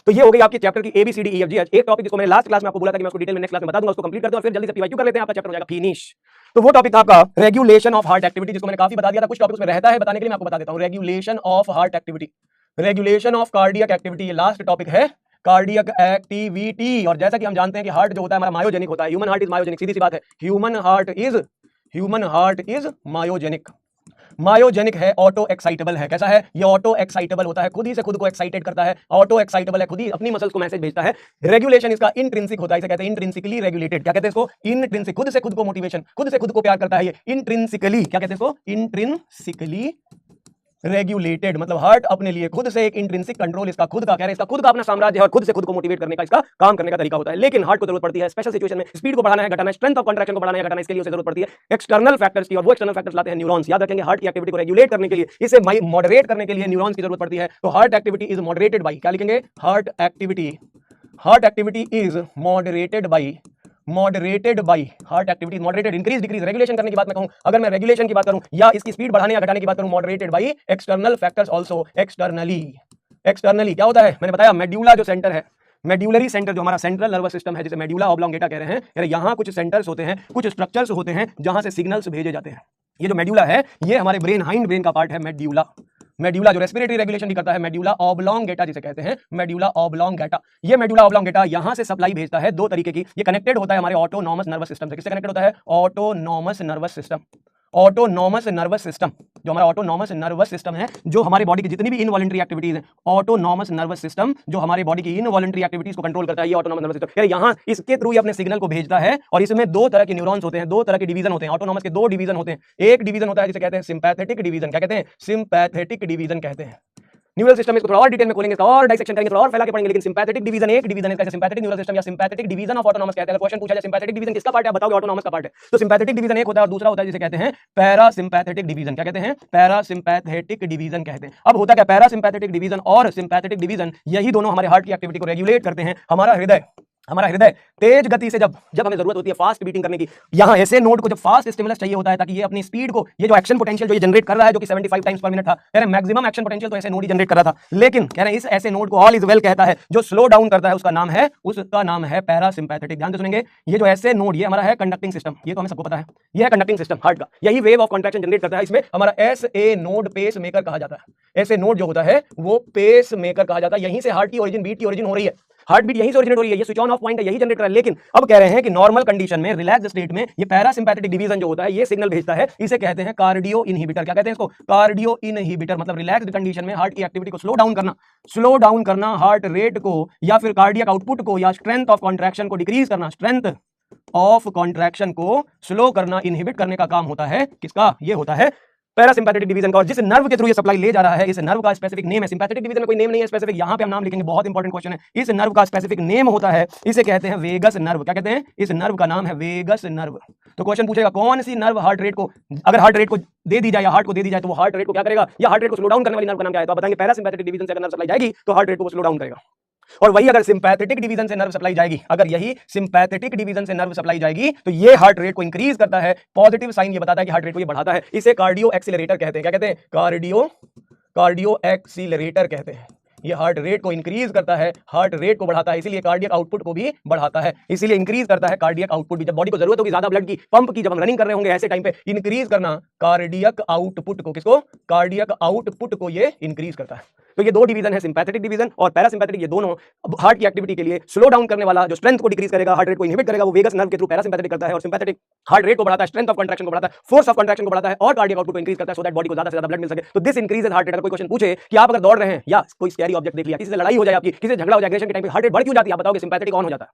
तो ये हो गई आपकी चैप्टर की ABCDEFG। एक टॉपिक जिसको मैंने लास्ट क्लास में आपको बोला था कि मैं उसको डिटेल में नेक्स्ट क्लास में बता दूंगा, उसको कंप्लीट कर दो और फिर जल्दी से PYQ कर लेते हैं, आपका चैप्टर हो जाएगा फिनिश। तो वो टॉपिक था आपका रेगुलेशन ऑफ हार्ट एक्टिविटी, जिसको मैंने काफी बता दिया था। कुछ टॉपिक उसमें रहता है बताने के लिए, मैं आपको बता देता हूं। Regulation of heart activity, regulation of cardiac activity, ये लास्ट टॉपिक है, कार्डियक एक्टिविटी। और जैसा कि हम जानते हैं कि हार्ट जो होता है हमारा मायोजेनिक होता है, ह्यूमन हार्ट इज मायोजेनिक, सीधी सी बात है, human heart is myogenic. Myogenic है, ऑटो एक्साइटेबल है। कैसा है? ये ऑटो एक्साइटेबल होता है, खुद ही से खुद को एक्साइटेड करता है, ऑटो एक्साइटेबल है, खुद ही अपनी मसल्स को मैसेज भेजता है। रेगुलेशन इसका इंट्रिंसिक होता है, इसे कहते हैं इंट्रिंसिकली रेगुलेटेड। क्या कहते हैं इसको? इंट्रिंसिक, खुद से खुद को मोटिवेशन, खुद से खुद को प्यार करता है ये। इंट्रिंसिकली, क्या कहते हैं इसको? इंट्रिंसिकली रेगुलेटेड, मतलब हार्ट अपने लिए खुद से एक इंट्रिंसिक कंट्रोल इसका खुद का, कह रहे हैं इसका खुद का अपना साम्राज्य है और खुद से खुद को मोटिवेट करने का इसका काम करने का तरीका होता है। लेकिन हार्ट को जरूरत पड़ती है स्पेशल सिचुएशन में स्पीड को बढ़ाना है, घटाना है, स्ट्रेंथ ऑफ कंट्रैक्शन को बढ़ाना है, घटाना, इसके लिए उसे जरूरत पड़ती है एक्सटर्नल फैक्टर्स की, और वो एक्सटर्नल फैक्टर्स लाते हैं न्यूरॉन्स। याद रखेंगे, हार्ट की एक्टिविटी को रेगुलेट करने के लिए, इसे मॉडरेट करने के लिए न्यूरॉन्स की जरूरत पड़ती है। तो heart activity is moderated by, क्या लिखेंगे? Heart activity is moderated by heart activity moderated, increase decrease. Regulation करने की बात मैं कहूं, अगर मैं रेगुलेशन की बात करूं या इसकी स्पीड बढ़ाने या घटाने की बात करूं, moderated by external factors also. Externally क्या होता है? मैंने बताया मेड्यूला जो सेंटर है, मेड्यूलरी सेंटर जो हमारा सेंट्रल नर्वस सिस्टम है, जिसे मेड्यूला ऑब्लोंगेटा कह रहे हैं, यानी यहाँ कुछ सेंटर्स होते हैं, कुछ स्ट्रक्चर्स होते हैं जहां से सिग्नल्स भेजे जाते हैं। ये जो मेड्यूला है, ये हमारे ब्रेन, हाइंड ब्रेन का पार्ट है मेड्यूला जो रेस्पिरेटरी रेगुलेशन भी करता है, मेड्यूला ऑब्लोंगेटा जिसे कहते हैं, मेड्यूला ऑब्लोंगेटा। ये मेड्यूला ऑब्लोंगेटा यहां से सप्लाई भेजता है दो तरीके की। ये कनेक्टेड होता है हमारे ऑटोनॉमस नर्वस सिस्टम से। किससे कनेक्टेड होता है? Autonomous nervous system. Autonomous nervous system, जो हमारा ऑटोनॉमस नर्वस सिस्टम है, जो हमारी बॉडी की जितनी भी इनवॉलंटरी एक्टिविटीज हैं, ऑटोनॉमस नर्वस सिस्टम जो हमारी बॉडी की इनवॉलंटरी एक्टिविटीज को कंट्रोल करता है, ये ऑटोनॉमस नर्वस सिस्टम। यहाँ इसके थ्रू ही अपने सिग्नल को भेजता है। और इसमें दो तरह के न्यूरॉन्स होते हैं, दो तरह के डिवीजन होते हैं। ऑटोनॉमस के दो डिवीजन होते हैं। एक डिवीजन होता है जिसे कहते हैं सिंपैथेटिक डिवीजन। क्या कहते हैं? सिंपैथेटिक डिवीजन कहते हैं। न्यूरल सिस्टम इसको थोड़ा और डिटेल में खोलेंगे, इसका और डाइसेक्शन करेंगे, थोड़ा और फैला के पढ़ेंगे। लेकिन सिंपैथेटिक डिवीजन एक डिवीजन है, सिंपैथेटिक न्यूरल सिस्टम या सिंपैथेटिक डिवीजन ऑफ ऑटोनॉमस कहते हैं। अगर क्वेश्चन पूछा जाए सिंपैथेटिक डिवीजन किसका पार्ट है, आप बताओगे ऑटोनॉमस का पार्ट है। तो सिंपैथेटिक डिवीजन एक होता है और दूसरा होता है जिसे कहते हैं पैरासिम्पैथेटिक डिवीजन। क्या कहते हैं? पैरासिम्पैथेटिक डिवीजन कहते हैं। अब होता क्या, पैरासिम्पैथेटिक डिवीजन और सिंपैथेटिक डिवीजन, यही दोनों हमारे हार्ट की एक्टिविटी को रेगुलेट करते हैं। हमारा हृदय हमारा हृदय तेज गति से जब हमें जरूरत होती है फास्ट बीटिंग करने की, यहाँ ऐसे नोड को जब फास्ट स्टिमुलस चाहिए होता है ताकि ये अपनी स्पीड को, ये जो एक्शन पोटेंशियल जो ये जनरेट कर रहा है जो कि 75 टाइम्स पर मिनट था, कह रहे हैं मैक्सिमम एक्शन पोटेंशियल तो ऐसे नोड ही जनरेट कर रहा था, लेकिन कह रहे हैं इस ऐसे नोड को ऑल इज वेल कहता है, जो स्लो डाउन करता है उसका नाम है पैरासिम्पैथेटिक। ध्यान से सुनेंगे, ये जो ऐसे नोड, ये हमारा है कंडक्टिंग सिस्टम, ये तो हमें सबको पता है, ये है कंडक्टिंग सिस्टम हार्ट का, यही वेव ऑफ कॉन्ट्रैक्शन जनरेट करता है, इसमें हमारा S A node pacemaker कहा जाता है। ऐसे नोड जो होता है वो पेस मेकर कहा जाता है, यहीं से हार्ट की ओरिजिन, बीट की ओरिजिन हो रही है, हार्ट बीट यहीं से ओरिजिनेट हो रही है, ये स्विच ऑन ऑफ पॉइंट है, यही जनरेट कर रहा है। लेकिन अब कह रहे हैं कि नॉर्मल कंडीशन में, रिलैक्स स्टेट में, ये पैरासिम्पैथेटिक डिवीजन जो होता है ये सिग्नल भेजता है, इसे कहते हैं कार्डियो इनहिबिटर। क्या कहते हैं इसको? Cardio inhibitor. मतलब रिलैक्स्ड कंडीशन में हार्ट की एक्टिविटी को स्लो डाउन करना, हार्ट रेट को या फिर कार्डियक आउटपुट को या स्ट्रेंथ ऑफ कॉन्ट्रैक्शन को डिक्रीज करना, स्ट्रेंथ ऑफ कॉन्ट्रैक्शन को स्लो करना, इनहिबिट करने का काम होता है किसका? ये होता है पैरासिम्पैथेटिक डिवीजन का। और जिस नर्व के थ्रू ये सप्लाई ले जा रहा है, इस नर्व का स्पेसिफिक नेम है, सिम्पैथेटिक डिवीजन में कोई नेम नहीं है स्पेसिफिक, यहां पे हम नाम लिखेंगे, बहुत इंपॉर्टेंट क्वेश्चन है। इस नर्व का स्पेसिफिक नेम होता है, इसे कहते हैं वेगस नर्व। क्या कहते हैं? इस नर्व का नाम है वेगस नर्व। तो क्वेश्चन पूछेगा कौन सी नर्व हार्ट रेट को, अगर हार्ट रेट को दे दी जाए या हार्ट को दे दी जाए तो वो हार्ट रेट को क्या करेगा, या हार्ट रेट को स्लो डाउन करने वाली नर्व का नाम क्या है? तो आप बताएंगे पैरासिम्पैथेटिक डिवीजन से अगर नर्व सप्लाई जाएगी तो हार्ट रेट को स्लो डाउन करेगा। और वही अगर सिंपैथेटिक डिवीजन से नर्व सप्लाई जाएगी, अगर यही सिंपैथेटिक डिवीजन से नर्व सप्लाई जाएगी तो ये हार्ट रेट को इंक्रीज करता है, पॉजिटिव साइन ये बताता है कि हार्ट रेट को ये बढ़ाता है, इसे कार्डियो एक्सीलरेटर कहते हैं। क्या कहते हैं? कार्डियो एक्सीलरेटर कहते हैं। ये हार्ट रेट को इंक्रीज करता है, हार्ट रेट को बढ़ाता है, इसीलिए कार्डियक आउटपुट को भी बढ़ाता है, इसीलिए इंक्रीज करता है कार्डियक आउटपुट भी। जब बॉडी को जरूरत होगी ज्यादा ब्लड की, पंप की, जब हम रनिंग कर रहे होंगे ऐसे टाइम पे इंक्रीज करना कार्डियक आउटपुट को, किसको? कार्डियक आउटपुट को ये इंक्रीज करता है। तो ये दो डिवीजन है, सिंपैथेटिक डिवीजन और पैरासिम्पैथेटिक, ये दोनों हार्ट की एक्टिविटी के लिए स्लो डाउन करने वाला, जो स्ट्रेंथ को डिक्रीज करेगा, हार्ट रेट को इनहिबिट करेगा, वो वेगस नर्व के थ्रू पैरासिम्पैथेटिक करता है, और सिंपैथेटिक हार्ट रेट को बढ़ाता है, स्ट्रेंथ ऑफ कंट्रैक्शन को बढ़ाता है, फोर्स ऑफ कंट्रैक्शन को बढ़ाता है और कार्डियक आउटपुट को इंक्रीज करता है, सो दैट बॉडी को ज्यादा से ज्यादा ब्लड मिल सके। तो दिस इंक्रीजेस हार्ट रेट। अगर कोई क्वेश्चन पूछे कि आप अगर दौड़ रहे हैं या कोई स्कैरी ऑब्जेक्ट देख लिया, किसी से लड़ाई हो जाए आपकी, किसी से झगड़ा हो जाए, एग्रेशन के टाइम पे हार्ट रेट बढ़ क्यों जाती है? आप बताओगे सिंपैथेटिक ऑन हो जाता है।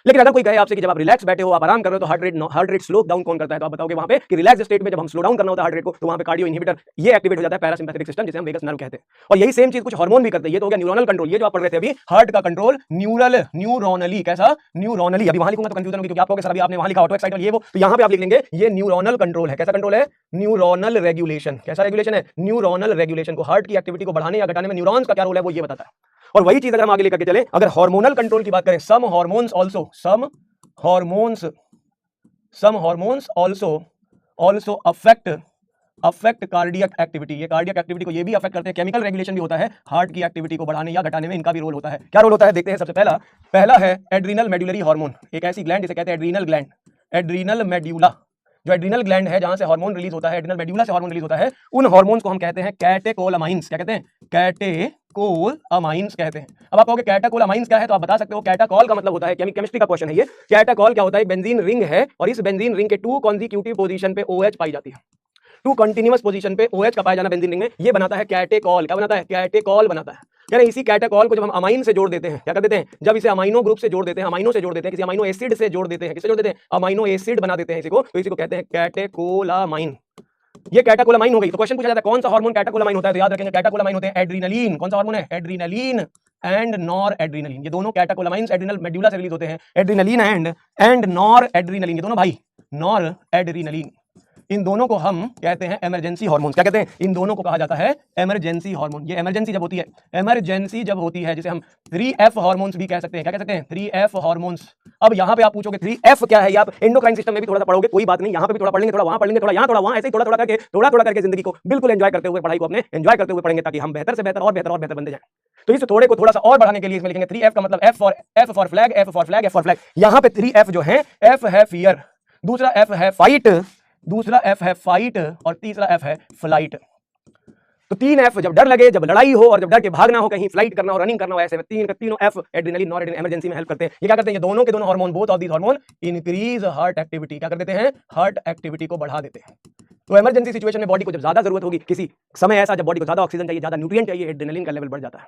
लेकिन अगर कोई कहे आपसे कि जब आप रिलैक्स बैठे हो, आप आराम कर रहे हो, तो हार्ट रेट स्लो डाउन कौन करता है? तो आप बताओगे वहां पे कि रिलैक्स स्टेट में जब हम स्लो डाउन करना होता है हार्ट रेट को, तो वहां पे कार्डियो इनहिबिटर ये एक्टिवेट हो जाता है, पैरासिम्पैथेटिक सिस्टम, जिसे हम वेगस नर्व कहते हैं। और यही सेम चीज कुछ हार्मोन भी करते हैं। ये तो हो गया न्यूरोनल कंट्रोल, ये जो आप पढ़ रहे थे अभी, हार्ट का कंट्रोल न्यूरोनली। कैसा? न्यूरोनली। अभी वहां लिखूंगा तो कंफ्यूजन होगी, क्योंकि आप कहोगे सर अभी आपने वहां लिखा ऑटो एक्साइटल ये वो, तो यहां पे आप लिख लेंगे ये न्यूरोनल कंट्रोल है। कैसा कंट्रोल है? Neuronal regulation. कैसा रेगुलेशन है? न्यूरोनल रेगुलेशन को, हार्ट की एक्टिविटी को बढ़ाने या घटाने में न्यूरॉन्स का क्या रोल है वो ये बताता है। और वही चीज अगर हम आगे लेकर के चले, अगर हार्मोनल कंट्रोल की बात करें, some hormones also affect cardiac activity. ये कार्डियक एक्टिविटी को ये भी अफेक्ट करते हैं। केमिकल रेगुलेशन भी होता है, हार्ट की एक्टिविटी को बढ़ाने या घटाने में इनका भी रोल होता है। क्या रोल होता है देखते हैं। सबसे पहला है एड्रीनल मेडुलरी हार्मोन, एक ऐसी ग्लैंड जिसे कहते हैं एड्रीनल ग्लैंड, एड्रीनल मेड्यूला। जो एड्रीनल ग्लैंड है जहां से हार्मोन रिलीज होता है, एड्रीनल मेड्यूला से हार्मोन रिलीज होता है, उन हार्मोन्स को हम कहते हैं कैटेकोलामाइंस। क्या कहते हैं? कैटेकोलामाइंस कहते हैं। अब आप कहोगे कैटेकोलामाइंस क्या है, तो आप बता सकते हो कैटाकॉल का मतलब होता है, केमिस्ट्री का क्वेश्चन है ये। कैटाकॉल क्या होता है? बेंजीन रिंग है और इस बेंजीन रिंग के 2 कॉन्जिक्यूटिव पोजीशन पे OH पाई जाती है, 2 कंटिन्यूअस पोजीशन पे OH का पाया जाना बेंजीन रिंग में, ये बनाता है कैटेकॉल। क्या बनाता है? कैटेकॉल बनाता है। कह रहे हैं इसी कैटेकॉल को जब हम अमाइन से जोड़ देते हैं, क्या कर देते हैं? जब इसे अमाइनो ग्रुप से जोड़ देते हैं, अमाइनो से जोड़ देते हैं, किसी अमाइनो एसिड से जोड़ देते हैं, किससे जोड़ देते हैं? अमाइनो एसिड बना देते हैं इसी को, तो इसी को कहते हैं कैटेकोलामाइन। ये कैटेकोलामाइन हो गई। तो क्वेश्चन पूछा जाता है कौन सा हार्मोन कैटेकोलामाइन होता है, तो याद रखेंगे कैटेकोलामाइन होते हैं एड्रीनलिन। कौन सा हार्मोन है? Adrenaline and nor adrenaline. ये दोनों कैटेकोलामाइंस एड्रीनल मेड्यूला से रिलीज होते हैं, एड्रीनलिन एंड नॉर एड्रीनलिन, ये दोनों भाई नॉर एड्रीनलिन, इन दोनों को हम कहते हैं इमरजेंसी हार्मोन्स। क्या कहते हैं? इन दोनों को कहा जाता है इमरजेंसी हार्मोन। ये इमरजेंसी जब होती है, जिसे हम 3F हार्मोन्स भी कह सकते हैं। क्या कह सकते हैं? 3F hormones. अब यहाँ पे आप पूछोगे 3F क्या है, ये आप एंडोक्राइन सिस्टम में भी थोड़ा सा पढ़ोगे, कोई बात नहीं, यहाँ पे भी थोड़ा पढ़ लेंगे, थोड़ा वहाँ पढ़ लेंगे, थोड़ा यहाँ, थोड़ा वहाँ, ऐसे ही थोड़ा करके जिंदगी को बिल्कुल एंजॉय करते हुए, पढ़ाई को अपने एंजॉय करते हुए पढ़ेंगे, ताकि हम बेहतर से बेहतर और बेहतर बनते जाएं। तो इस थोड़े को थोड़ा सा और बढ़ाने के लिए इसमें लिखेंगे 3F का मतलब F for flag, F for flag, F for flag. यहाँ पे 3F जो है, F है फियर, दूसरा F है फाइट, दूसरा F है फाइट और तीसरा F है फ्लाइट। तो 3F जब डर लगे, जब लड़ाई हो और जब डर के भागना हो, कहीं फ्लाइट करना हो, रनिंग करना हो, ऐसे में तीनों F adrenaline nor adrenaline emergency में हेल्प करते हैं। ये क्या करते हैं? ये दोनों के दोनों hormone, both of these hormone increase heart activity. क्या कर देते हैं? हार्ट एक्टिविटी को बढ़ा देते हैं। तो इमरजेंसी सिचुएशन में बॉडी को जब ज्यादा जरूरत होगी, किसी समय ऐसा जब बॉडी को ज्यादा ऑक्सीजन चाहिए, ज्यादा न्यूट्रिएंट चाहिए, एड्रेनलिन का लेवल बढ़ जाता है।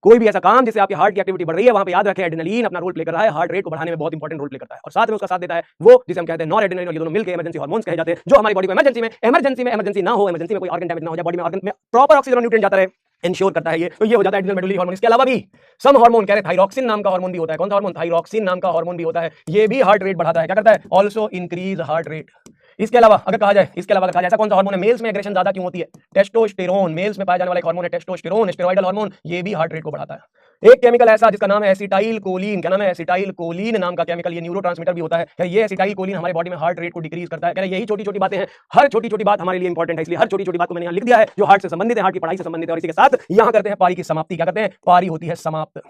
कोई भी ऐसा काम जिससे आपकी हार्ट की एक्टिविटी बढ़ रही है, वहां पे याद रखें एड्रेनलिन अपना रोल प्ले कर रहा है, हार्ट रेट को बढ़ाने में बहुत इंपॉर्टेंट रोल प्ले करता है। और साथ में उसका साथ देता है वो जिसे हम कहते हैं नॉर एड्रेनलिन, और ये दोनों मिलकर इमरजेंसी हार्मोन्स कहे जाते हैं, जो हमारी बॉडी को इमरजेंसी ना हो, इमरजेंसी में कोई ऑर्गन डैमेज ना हो जाए, बॉडी में ऑर्गन में प्रॉपर ऑक्सीजन और न्यूट्रिएंट जाता रहे, इंश्योर करता है ये। तो ये हो जाता है एड्रेनल मेडुलरी हार्मोन। इसके अलावा भी सम हार्मोन, कह रहे थायरॉक्सिन नाम का हार्मोन भी होता है। कौन सा हार्मोन? थायरॉक्सिन नाम का हार्मोन भी होता है, ये भी हार्ट रेट बढ़ाता है। क्या करता है? Also increase heart rate. इसके अलावा अगर कहा जाए, ऐसा कौन सा हार्मोन है मेल्स में एग्रेशन ज्यादा क्यों होती है? टेस्टोस्टेरोन, मेल्स में पाया जाने वाला एक हार्मोन है टेस्टोस्टेरोन, स्टेरॉइडल हार्मोन, ये भी हार्ट रेट को बढ़ाता है। एक केमिकल ऐसा जिसका नाम है एसिटाइल कोलिन। क्या नाम है? एसिटाइल कोलिन नाम का केमिकल। ये न्यूरोट्रांसमीटर भी होता है। ये एसिटाइल कोलिन हमारे बॉडी में हार्ट रेट को डिक्रीज करता है। कह रहे यही छोटी छोटी बातें हैं, हर छोटी छोटी बात हमारे लिए इंपॉर्टेंट है, इसलिए हर छोटी छोटी बात को मैंने यहाँ लिख दिया है जो हार्ट से संबंधित है, हार्ट की पढ़ाई से संबंधित है। और इसी के साथ यहाँ करते हैं पारी की समाप्ति। क्या करते हैं? पारी होती है समाप्त।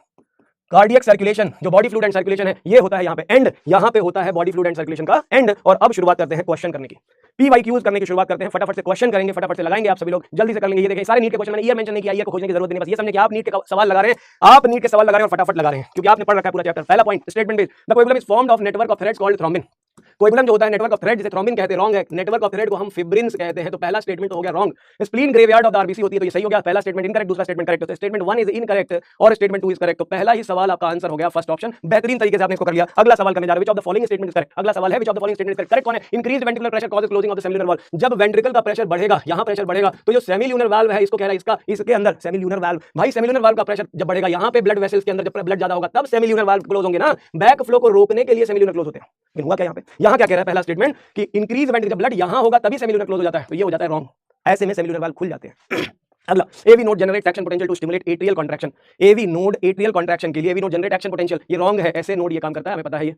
कार्डियक सर्कुलेशन, जो बॉडी फ्लूइड एंड सर्कुलेशन है, ये होता है यहाँ पे एंड, यहाँ पे होता है बॉडी फ्लूइड एंड सर्कुलेशन का एंड। और अब शुरुआत करते हैं क्वेश्चन करने की, PYQs करने की शुरुआत करते हैं। फटाफट से क्वेश्चन करेंगे, फटाफट से लगाएंगे, आप सभी लोग जल्दी से कर लेंगे। ये देखिए सारे नीट के क्वेश्चन मैंने ईयर मेंशन नहीं किया, ईयर को खोजने की जरूरत नहीं, बस ये समझे कि आप नीट के सवाल लगा रहे हैं, आप नीट के सवाल लगा रहे हैं और फटाफट लगा रहे हैं क्योंकि आपने पढ़ रखा है पूरा चैप्टर। पहला point, statement based, the coagulum is formed of network of threads called thrombin. Coagulum जो होता है नेटवर्क ऑफ थ्रेड, जिसे थ्रोम्बिन कहते हैं, रॉन्ग है। नेटवर्क ऑफ थ्रेड को हम फिब्रिन्स कहते हैं। तो पहला स्टेटमेंट हो गया wrong. Spleen graveyard of the RBC होती है, तो ये सही हो गया। पहला स्टेटमेंट इनकरेक्ट, दूसरा स्टेटमेंट करेक्ट। तो स्टेटमेंट 1 इज इनकरेक्ट और स्टेटमेंट 2 इज करेक्ट। तो पहला ही सवाल आपका आंसर हो गया फर्स्ट ऑप्शन। बेहतरीन तरीके से आपने इसको कर लिया। अगला सवाल करने जा रहे हैं, which of the following statement is correct. अगला सवाल है which of the following statement is correct. कौन है? Increase ventricular pressure causes closing of the semilunar valve. जब वेंट्रिकल का प्रेशर बढ़ेगा, यहां प्रेशर बढ़ेगा, तो जो सेमिल्यूनर वाल्व है इसको कह रहा है, इसका इसके अंदर सेमिल्यूनर वाल्व, भाई सेमिल्यूनर वाल्व का प्रेशर जब बढ़ेगा, यहां पे ब्लड वेसल्स के अंदर जब ब्लड ज्यादा होगा तब सेमिल्यूनर वाल्व क्लोज होंगे ना। बैक फ्लो को रोकने के लिए सेमिल्यूनर क्लोज होते हैं। लेकिन हुआ क्या यहाँ पे? यहाँ क्या कह रहा है पहला स्टेटमेंट कि इंक्रीज वेंट्रिकल, जब ब्लड यहां होगा तभी सेमिल्यूनर क्लोज हो जाता है, तो ये हो जाता है रॉन्ग। ऐसे में सेमिल्यूनर वाल्व खुल जाते हैं। अगला, AV node generate action potential to stimulate atrial contraction. AV node atrial contraction के लिए AV node generate action potential, ये रॉन्ग है। ऐसे नोड ये काम करता है, हमें पता है ये।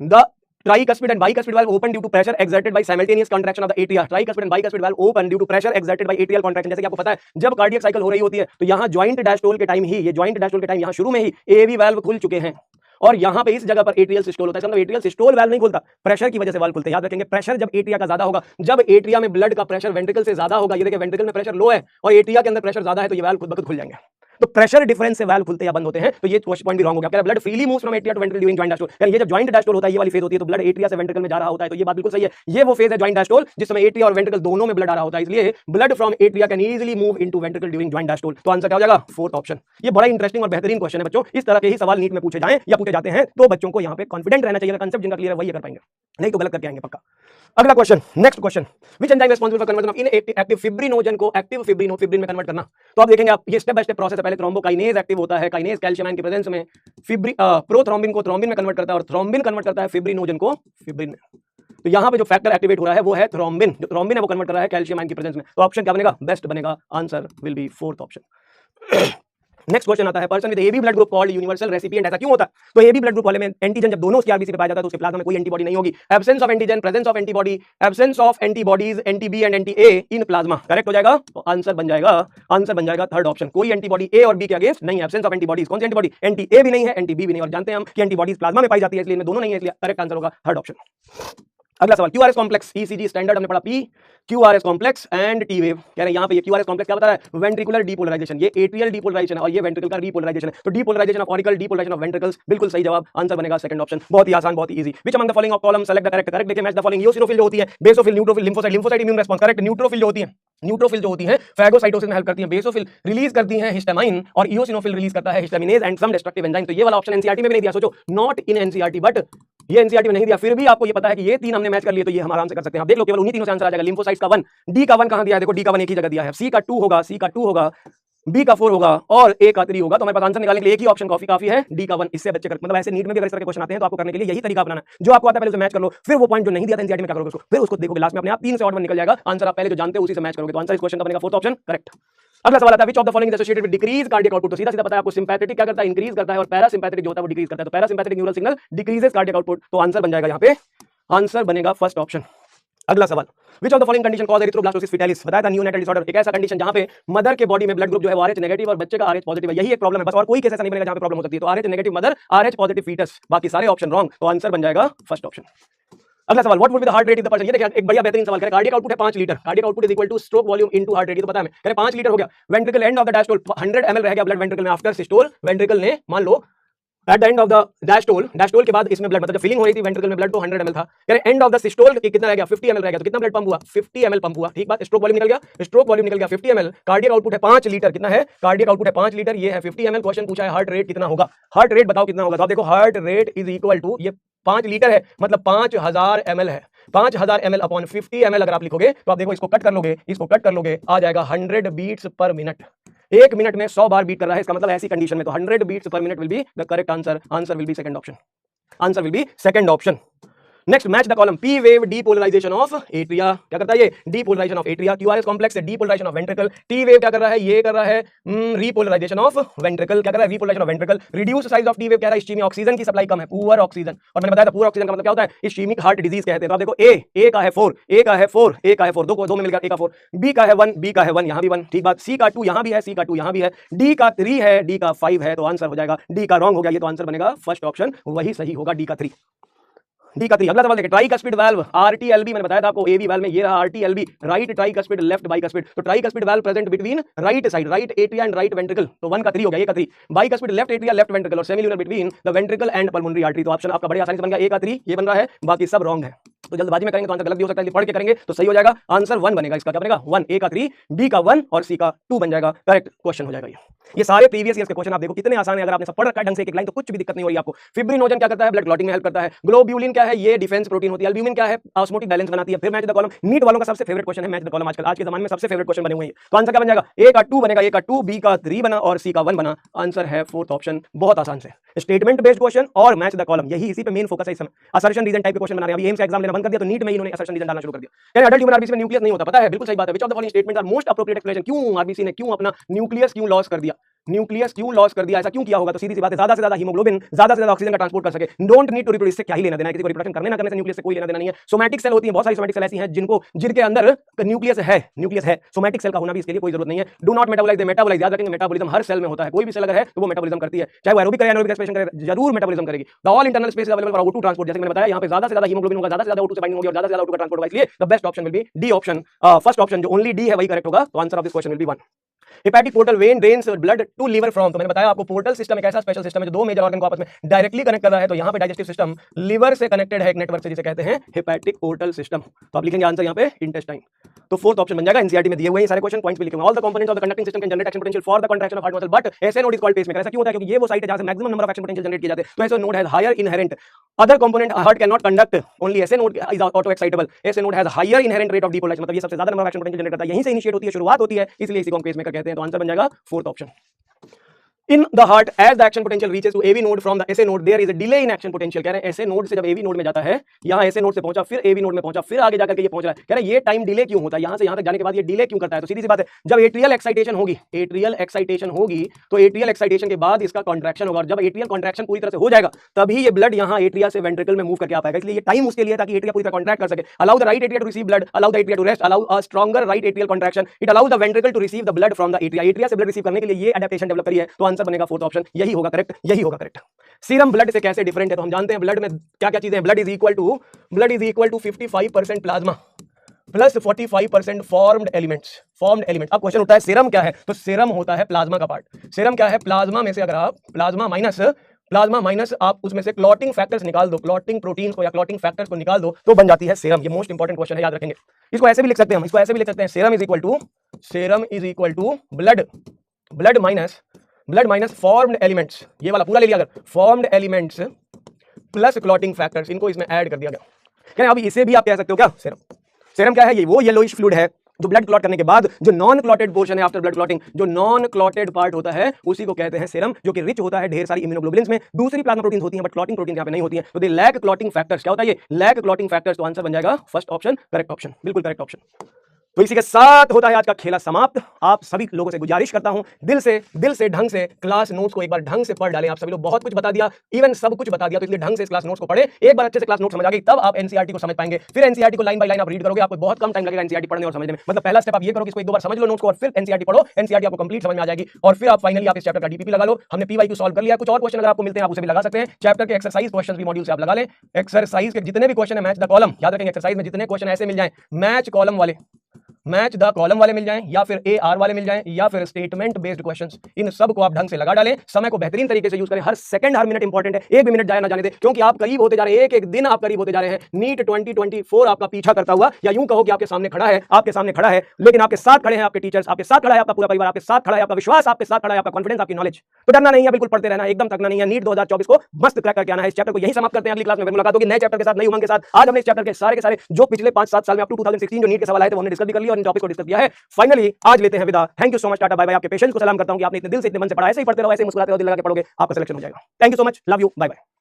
The tricuspid and bicuspid valve open due to pressure exerted by simultaneous contraction of the atria. Tricuspid and bicuspid valve open due to pressure exerted by atrial contraction। जैसे कि आपको पता है जब कार्डियक साइकिल हो रही होती है तो यहाँ ज्वाइंट डायस्टोल के टाइम ही, ये ज्वाइंट डायस्टोल के टाइम यहाँ शुरू में ही एवी वाल्व खुल चुके हैं और यहाँ पे इस जगह पर एट्रियल सिस्टोल होता है। मतलब एट्रियल सिस्टोल वाल्व नहीं खुलता, प्रेशर की वजह से वाल्व खुलते हैं। याद रखेंगे, प्रेशर जब एट्रिया का ज्यादा होगा, जब एट्रिया में ब्लड का प्रेशर वेंट्रिकल से ज्यादा होगा, ये देखिए वेंट्रिकल में प्रेशर लो है और एट्रिया के अंदर प्रेशर ज्यादा है, तो ये वाल्व खुद ब खुद खुल जाएंगे। तो प्रेशर डिफरेंस से वाल्व खुलते या बंद होते हैं। तो ये पॉइंट भी रॉन्ग हो गया। Blood freely moves from atria to ventricle during joint diastole. यानी ये जब जॉइंट डायस्टोल होता है, ये वाली फेज होती है, तो ब्लड एट्रिया से वेंट्रिकल में जा रहा होता है, तो ये बात बिल्कुल सही है। ये वो फेज है जॉइंट डायस्टोल जिसमें एट्रिया और वेंट्रिकल दोनों में ब्लड आ रहा होता है, इसलिए blood from atria can easily move into ventricle during joint diastole. तो आंसर क्या हो जाएगा? Fourth option. ये बड़ा इंटरेस्टिंग और बेहतरीन क्वेश्चन है बच्चों। इस तरह के ही सवाल नीट में पूछे जाएं या पूछे जाते हैं तो बच्चों को यहाँ पे कॉन्फिडेंट रहना चाहिए। कंसेप्ट जिनका क्लियर है वही कर पाएंगे, नहीं तो गलत करके आएंगे पक्का। अगला question, next question, which enzyme responsible for conversion of inactive fibrinogen को एक्टिव फिब्रिन में कन्वर्ट करना। तो आप देखेंगे, आप ये स्टेप बाय स्टेप प्रोसेस है। पहले थ्रोम्बोकाइनेज एक्टिव होता है, काइनेज कैल्शियम आयन की प्रेजेंस में प्रोथ्रोम्बिन को थ्रोम्बिन में कन्वर्ट करता है और थ्रोम्बिन कन्वर्ट करता है फिब्रिनोजन को फिब्रिन में। तो यहाँ पे जो फैक्टर एक्टिवेट हो रहा है वो है थ्रोम्बिन। जो थ्रोम्बिन है वो कन्वर्ट कर रहा है कैल्शियम आयन की प्रेजेंस में। तो ऑप्शन क्या बनेगा? बेस्ट बनेगा। Answer will be fourth option. Next question आता है, person with AB blood group called universal recipient. ऐसा क्यों होता है? तो एबी ब्लड ग्रुप वाले में एंटीजन जब दोनों उसके आरबीसी पे पाया जाता है तो उसके प्लाज्मा में कोई एंटीबॉडी नहीं होगी। Absence of antigen, presence of antibody, absence of antibodies anti-B and anti-A in plasma. Correct हो जाएगा। तो आंसर बन जाएगा थर्ड ऑप्शन। कोई एंटीबॉडी ए और बी के अगेंस्ट नहीं है। एब्सेंस ऑफ एंटीबॉडीज, कौन सी एंटीबॉडी? एंटी-ए भी नहीं है, एंटी-बी भी नहीं, और जानते हैं हम कि एंटीबॉडीज प्लाज्मा में पाई जाती है, इसलिए इनमें दोनों नहीं है, इसलिए करेक्ट आंसर होगा थर्ड ऑप्शन। अगला सवाल, क्यूआरएस कॉम्प्लेक्स, ईसीजी स्टैंडर्ड हमने पढ़ा P, QRS complex and T wave. कह रहे हैं यहाँ पे ये क्यूआरएस कॉम्प्लेक्स क्या बता रहा है? Ventricular depolarization. ये एट्रियल डीपोलराइजेशन है और ये वेंट्रिकल का रीपोलराइजेशन है। तो depolarization of auricle, depolarization of ventricles, बिल्कुल सही जवाब। आंसर बनेगा सेकंड ऑप्शन। बहुत ही आसान, बहुत ही easy. Which among the following of column select the correct. Correct देखिए, मैच द फॉलोइंग। इओसिनोफिल जो होती है, basophil, neutrophil, lymphocyte. Lymphocyte immune response, correct. Neutrophil जो होती है, न्यूट्रोफिल जो होती है फैगोसाइटोसिस में हेल्प करती है। बेसोफिल रिलीज करती है हिस्टामाइन और इओसिनोफिल रिलीज करता है हिस्टामिनेज एंड सम डिस्ट्रक्टिव एंजाइम। तो ये वाला ऑप्शन एनसीईआरटी में भी नहीं दिया, सोचो, नॉट इन एनसीईआरटी, बट ये एनसीईआरटी में नहीं दिया, फिर भी आपको ये पता है कि ये तीन हमने मैच कर लिए, तो ये हम आराम से कर सकते हैं। आप देख लो, केवल उन्हीं तीनों से आंसर आ जाएगा। लिम्फोसाइट्स का 1, डी का 1 कहां दिया है? देखो डी का 1 एक ही जगह दिया है। सी का 2 होगा, सी का 2 होगा, बी का 4 होगा और ए का 3 होगा। तो हमारे पास आंसर निकालने के लिए एक ही ऑप्शन काफी है, डी का 1। इससे बच्चे कर, मतलब ऐसे नीट में भी अगर इस तरह के क्वेश्चन आते हैं तो आपको करने के लिए यही तरीका अपनाना है। जो आपको आता है पहले उसे मैच कर लो, फिर वो पॉइंट जो नहीं दिया था एनसीईआरटी में क्या करोगे उसको, फिर उसको देखोगे, लास्ट में अपने आप 3 से ऑड 1 निकल जाएगा। आंसर आप पहले जो जानते हो उसी से मैच करोगे। तो आंसर इस क्वेश्चन का बनेगा फोर्थ ऑप्शन, करेक्ट। अगला सवाल आता है, which of the following is associated with decrease cardiac output. तो सीधा सीधा पता है आपको, सिंपैथेटिक क्या करता है? इंक्रीज करता है और पैरासिम्पैथेटिक जो होता है वो डिक्रीज करता है। तो parasympathetic neural signal decreases cardiac output. तो आंसर बन जाएगा यहाँ पे, आंसर बनेगा फर्स्ट ऑप्शन। अगला सवाल, which of the following condition cause erythroblastosis fetalis. बताया था न्यूनेटल डिसऑर्डर, एक ऐसा कंडीशन जहां पे मदर के बॉडी में ब्लड ग्रुप जो है वो आरएच नेगेटिव और बच्चे का आरएच पॉजिटिव है। यही एक प्रॉब्लम है बस, और कोई केस ऐसा नहीं बनेगा जहां पे प्रॉब्लम हो सकती है। तो Rh negative mother, Rh positive foetus, बाकी सारे ऑप्शन रॉन्ग। तो आंसर बन जाएगा फर्स्ट ऑप्शन। अगला सवाल, what would be the heart rate of the person. ये देखिए एक बढ़िया बेहतरीन सवाल है। कार्डियक आउटपुट है 5 litre, cardiac output is equal two stroke volume into heart rate. ये तो पता है हमें, कह रहे 5 लीटर हो गया। Ventricle end of the diastole 100 ml रह गया ब्लड वेंट्रिकल में आफ्टर सिस्टोल। वेंट्रिकल ने मान लो at the end of the diastole के बाद इसमें ब्लड, मतलब फिलिंग हो रही थी वेंट्रिकल में ब्लड तो 100 ml था। कह रहे एंड ऑफ द सिस्टोल कितना रह गया? 50 ml रह गया। तो कितना ब्लड पंप हुआ? 50 ml पंप हुआ। ठीक बात। स्ट्रोक वॉल्यूम निकल गया, स्ट्रोक वॉल्यूम निकल गया 50 ml। कार्डियक आउटपुट है 5 लीटर। कितना है? कार्डियक आउटपुट है 5 लीटर, ये है 50 ml। क्वेश्चन पूछा है हार्ट रेट कितना होगा। हार्ट रेट बताओ कितना होगा। तो आप देखो, heart rate is equal to, ये 5 लीटर है मतलब 5000 ml है। 5000 ml अपॉन 50 ml अगर आप लिखोगे तो आप देखो, इसको कट कर लोगे, इसको कट कर लोगे, आ जाएगा 100 बीट्स पर मिनट। 1 मिनट में 100 बार बीट कर रहा है, इसका मतलब ऐसी कंडीशन में तो 100 beats per minute will be the correct answer. Answer will be second option. Answer will be second option. Next match the column P wave depolarisation of atria, क्या करता है ये depolarisation of atria, QRS complex से depolarisation of ventricle, T wave क्या कर रहा है ये कर रहा है रीपोलराइजेशन ऑफ वेंट्रिकल, क्या कर रहा है repolarisation of ventricle, reduce size of T wave कह रहा है इस में ऑक्सीजन की सप्लाई कम है, पुअर ऑक्सीजन, और मैंने बताया था पुअर ऑक्सीजन का मतलब क्या होता है इस्कीमिक हार्ट डिजीज कहते हैं। तो आप देखो ए का है 4, ए का है 4, ए का है 4, दो में मिलकर ए का 4, बी का है 1, बी का है 1, यहां भी 1, ठीक बात, सी का 2 यहां भी है, सी का 2 यहां भी है, डी का 3 है, डी का 5 है, तो आंसर हो जाएगा डी का रॉन्ग हो गया, ये तो आंसर बनेगा फर्स्ट ऑप्शन वही सही होगा, डी का 3, डी का 3। अगला सवाल देखिए ट्राइकस्पिड वाल्व आरटीएलबी, मैंने बताया था आपको एबी वाल्व में ये रहा RTLB, right tricuspid left bicuspid, तो tricuspid valve present between right side right atria and right ventricle, तो 1 का 3 हो गया, ए का 3, bicuspid left atria left ventricle और semilunar between the ventricle and pulmonary artery, तो ऑप्शन आपका बड़े आसानी से बन गया, ए का 3 ये बन रहा है, बाकी सब रॉन्ग है, तो जल्दबाजी में करेंगे तो आंसर गलत भी हो सकता है, पढ़ के करेंगे तो सही हो जाएगा, आंसर 1 बनेगा, इसका क्या बनेगा 1, ए का 3, बी का 1 और सी का 2 बन जाएगा, करेक्ट क्वेश्चन हो जाएगा ये सारे प्रीवियस ईयर्स के क्वेश्चन आप देखो कितने आसान है, अगर आपने सब पढ़ रखा है ढंग से एक लाइन तो कुछ भी दिक्कत नहीं हो रही आपको। फिब्रिनोजन क्या करता है ब्लड क्लॉटिंग में हेल्प करता है, ग्लोब्यूलिन क्या है ये डिफेंस प्रोटीन होती है, एल्ब्यूमिन क्या है ऑस्मोटिक बैलेंस बनाती है। फिर मैच द कॉलम नीट वालों का सबसे फेवरेट क्वेश्चन है मैच द कॉलम, आजकल आज के जमाने में सबसे फेवरेट क्वेश्चन बने हुए हैं, तो आंसर क्या बन जाएगा ए का 2 बनेगा, ए का 2, बी का 3 बना और सी का 1 बना, आंसर है फोर्थ ऑप्शन, बहुत आसान से स्टेटमेंट बेस्ड क्वेश्चन और मैच द कॉलम यही इसी पे मेन फोकस है इस समय, असर्शन रीजन टाइप के क्वेश्चन बना रहे हैं, अभी एम्स का एग्जाम लेना बंद कर दिया तो नीट में इन्होंने असर्शन रीजन डालना शुरू कर दिया, यानी अडल्ट ह्यूमन आरबीसी में न्यूक्लियस नहीं होता, पता है बिल्कुल सही बात है, which of the following statements are most appropriate explanation, क्यों आरबीसी ने क्यों अपना न्यूक्लियस क्यों लॉस कर दिया, न्यूक्लियस क्यों लॉस कर दिया, ऐसा क्यों किया होगा, तो सीधी सी बात है ज्यादा से ज्यादा हीमोग्लोबिन ज्यादा से ज्यादा ऑक्सीजन का ट्रांसपोर्ट कर सके, डोंट नीड टू रिप्रोड्यूस, से क्या ही लेना देना है, किसी को रिप्रोडक्शन करने ना करने से न्यूक्लियस से कोई लेना देना नहीं है। सोमैटिक सेल होती है, बहुत सारी सोमैटिक सेल ऐसी हैं जिनके अंदर न्यूक्लियस है, सोमैटिक सेल का होना भी इसके लिए कोई जरूरत नहीं है, डू नॉट मेटाबोलाइज, मेटाबोलाइज याद रखेंगे, मेटाबॉलिज्म हर सेल में होता है, कोई भी सेल अगर है तो वो मेटाबॉलिज्म करती है, चाहे वो एरोबिक करे एनारोबिक रेस्पिरेशन करे जरूर मेटाबॉलिज्म करेगी। The all internal space available for O2 transport, जैसे मैंने बताया यहाँ पे ज्यादा से ज्यादा हीमोग्लोबिन होगा, ज्यादा से ज्यादा O2 से बाइंडिंग होगी और ज्यादा से ज्यादा O2 का ट्रांसपोर्ट होगा, इसलिए the best option will be D option, first option जो ओनली डी है वही करेक्ट होगा, तो answer of this question will be 1। Hepatic portal vein drains blood to liver from, तो मैंने बताया आपको पोर्टल सिस्टम एक ऐसा स्पेशल सिस्टम है जो दो मेजर ऑर्गन को आपस में डायरेक्टली कनेक्ट कर रहा है, तो यहाँ पे डाइजेस्टिव सिस्टम लीवर से कनेक्टेड है एक नेटवर्क से जिसे कहते हैं हेपेटिक पोर्टल सिस्टम, तो आप लिखेंगे आंसर यहाँ पे इंटेस्टाइन, तो फोर्थ ऑप्शन बन जाएगा। एनसीईआरटी में दिए हुए हैं सारे क्वेश्चन पॉइंट्स भी लिखे हुए, all the components of the conducting system can generate action potential for the contraction of heart muscle but ऐसे नोड इज कॉल्ड पेसमेकर, ऐसा क्यों होता है क्योंकि ये वो साइट है जहां से maximum number of action potential generate किए जाते हैं, तो SA node has higher inherent other component heart can not conduct only SA node is auto excitable, SA node has higher inherent rate of depolarization, मतलब ये सबसे ज्यादा number of action potential generate करता है, यहीं से इनिशिएट होती है, शुरुआत होती है, इसलिए इसी को हम पेसमेकर कहते हैं, तो आंसर बन जाएगा fourth option. In the heart, as the action potential reaches to AV node from the SA node, there is a delay in action potential। कह रहे हैं SA node से जब AV node में जाता है, यहाँ SA node से पहुंचा, फिर AV node में पहुंचा, फिर आगे जाकर के ये पहुंच रहा है, कह रहे हैं ये टाइम डिले क्यों होता है, यहाँ से यहाँ तक जाने के बाद ये डिले क्यों करता है, तो सीधी सी बात है जब एट्रियल एक्साइटेशन होगी, एट्रियल एक्साइटेशन होगी तो एट्रियल एक्साइटेशन के बाद इसका कॉन्ट्रैक्शन होगा, और जब एट्रियल कॉन्ट्रैक्शन पूरी तरह से हो जाएगा तभी ये ब्लड यहाँ एट्रिया से वेंट्रिकल में मूव करके आ पाएगा, इसलिए ये टाइम उसके लिए ताकि एट्रिया पूरी तरह कॉन्ट्रैक्ट कर सके, allow the right atria to receive blood, allow the atria to rest, allow a stronger right atrial contraction, it allows the ventricle to receive the blood from the atria, atria से ब्लड रिसीव करने के लिए ये एडेप्टेशन डेवलप करी है, तो आंसर बनेगा फोर्थ ऑप्शन, यही होगा करेक्ट, यही होगा करेक्ट। सीरम ब्लड से कैसे डिफरेंट है, तो हम जानते हैं ब्लड में क्या क्या चीजें हैं, blood is equal to 55% plasma plus 45% formed elements. अब क्वेश्चन उठता है सीरम क्या है, तो सीरम होता है प्लाज्मा का पार्ट, सीरम क्या है प्लाज्मा में से अगर आप प्लाज्मा माइनस आप उसमें से क्लॉटिंग फैक्टर्स निकाल दो, क्लॉटिंग प्रोटीन्स को या क्लॉटिंग फैक्टर्स को निकाल दो तो बन जाती है सीरम, ये मोस्ट इंपॉर्टेंट क्वेश्चन है, याद रखेंगे। इसको ऐसे भी लिख सकते हैं हम, इसको ऐसे भी लिख सकते हैं serum is equal to blood minus formed elements, ये वाला पूरा ले लिया अगर, formed elements plus clotting factors, इनको इसमें ऐड कर दिया गया, क्या अभी इसे भी आप कह सकते हो क्या सीरम क्या है, ये वो येलोइश फ्लूइड है जो ब्लड क्लॉट करने के बाद जो नॉन क्लॉटेड पोर्शन है आफ्टर ब्लड क्लॉटिंग, जो नॉन क्लॉटेड पार्ट होता है उसी को कहते हैं सीरम, जो कि रिच होता है ढेर सारी इम्यूनोग्लोबुलिन्स में, दूसरी प्लाज्मा प्रोटीन्स होती हैं बट क्लॉटिंग प्रोटीन यहाँ पे नहीं होती हैं, तो दे लैक क्लॉटिंग फैक्टर्स, क्या होता है ये लैक क्लॉटिंग फैक्टर्स, तो आंसर बन जाएगा फर्स्ट ऑप्शन, करेक्ट ऑप्शन, बिल्कुल करेक्ट ऑप्शन। तो इसी के साथ होता है आज का खेला समाप्त। आप सभी लोगों से गुजारिश करता हूं दिल से ढंग से क्लास नोट्स को एक बार ढंग से पढ़ डालें। आप सभी लोग बहुत कुछ बता दिया, इवन सब कुछ बता दिया, तो इसलिए ढंग से इस क्लास नोट्स को पढ़े, एक बार अच्छे से क्लास नोट समझ आ गई तब आप एनसीईआरटी को समझ पाएंगे, फिर एनसीईआरटी को लाइन बाय लाइन आप रीड करोगे, आपको बहुत कम टाइम लगेगा एनसीईआरटी पढ़ने और समझने में, मतलब पहला स्टेप आप ये करो कि इसको एक दो बार समझ लो नोट्स को और फिर एनसीईआरटी पढ़ो, एनसीईआरटी आपको कंप्लीट समझ में आ जाएगी और फिर आप फाइनली आप इस चैप्टर का डीपीपी लगा लो। हमने पीवाईक्यू सॉल्व कर लिया, कुछ और क्वेश्चन अगर आपको मिलते हैं आप उसे भी लगा सकते हैं, चैप्टर के एक्सरसाइज क्वेश्चन भी मॉड्यूल से आप लगा लें, एक्सरसाइज के जितने भी क्वेश्चन है मैच द कॉलम, याद रखेंगे एक्सरसाइज में जितने क्वेश्चन ऐसे मिल जाएं मैच द कॉलम वाले मिल जाएं या फिर AR वाले मिल जाएं या फिर स्टेटमेंट बेस्ड क्वेश्चंस, इन सब को आप ढंग से लगा डालें, समय को बेहतरीन तरीके से यूज करें, हर सेकंड हर मिनट इंपॉर्टेंट है, एक भी मिनट जाए ना जाने दे, क्योंकि आप करीब होते जा रहे हैं, एक दिन आप करीब होते जा रहे हैं, नीट 2024 आपका पीछा करता हुआ, या यूं कहो कि आपके सामने खड़ा है, लेकिन आपके साथ खड़े हैं आपके टीचर्स, आपके साथ खड़ा है आपका पूरा परिवार, आपके साथ खड़ा है आपका विश्वास, आपके साथ खड़ा है आपका कॉन्फिडेंस, आपकी नॉलेज, तो डरना नहीं है, बिल्कुल पढ़ते रहना, एकदम थकना नहीं है, नीट 2024 को मस्त क्रैक करके आना है। इस चैप्टर को यही समाप्त करते हैं, अगली क्लास में फिर मुलाकात होगी नए चैप्टर के साथ, नई उमंग के साथ। आज हमने इस चैप्टर के सारे जो पिछले 5-7 साल में अप टू 2016 जो नीट के सवाल आए थे वो हमने डिस्कस भी कर लिया और इन टॉपिक को डिस्कस किया है। फाइनली आज लेते हैं विदा, thank you so much, ta-ta bye bye. आपके पेशेंस को सलाम करता हूं कि आपने इतने दिल से इतने मन से पढ़ा, ऐसे ही पढ़ते रहो, ऐसे ही मुस्कुराते रहो, दिल लगा के पढ़ोगे, आपका सिलेक्शन हो जाएगा। Thank you so much, love you, bye bye.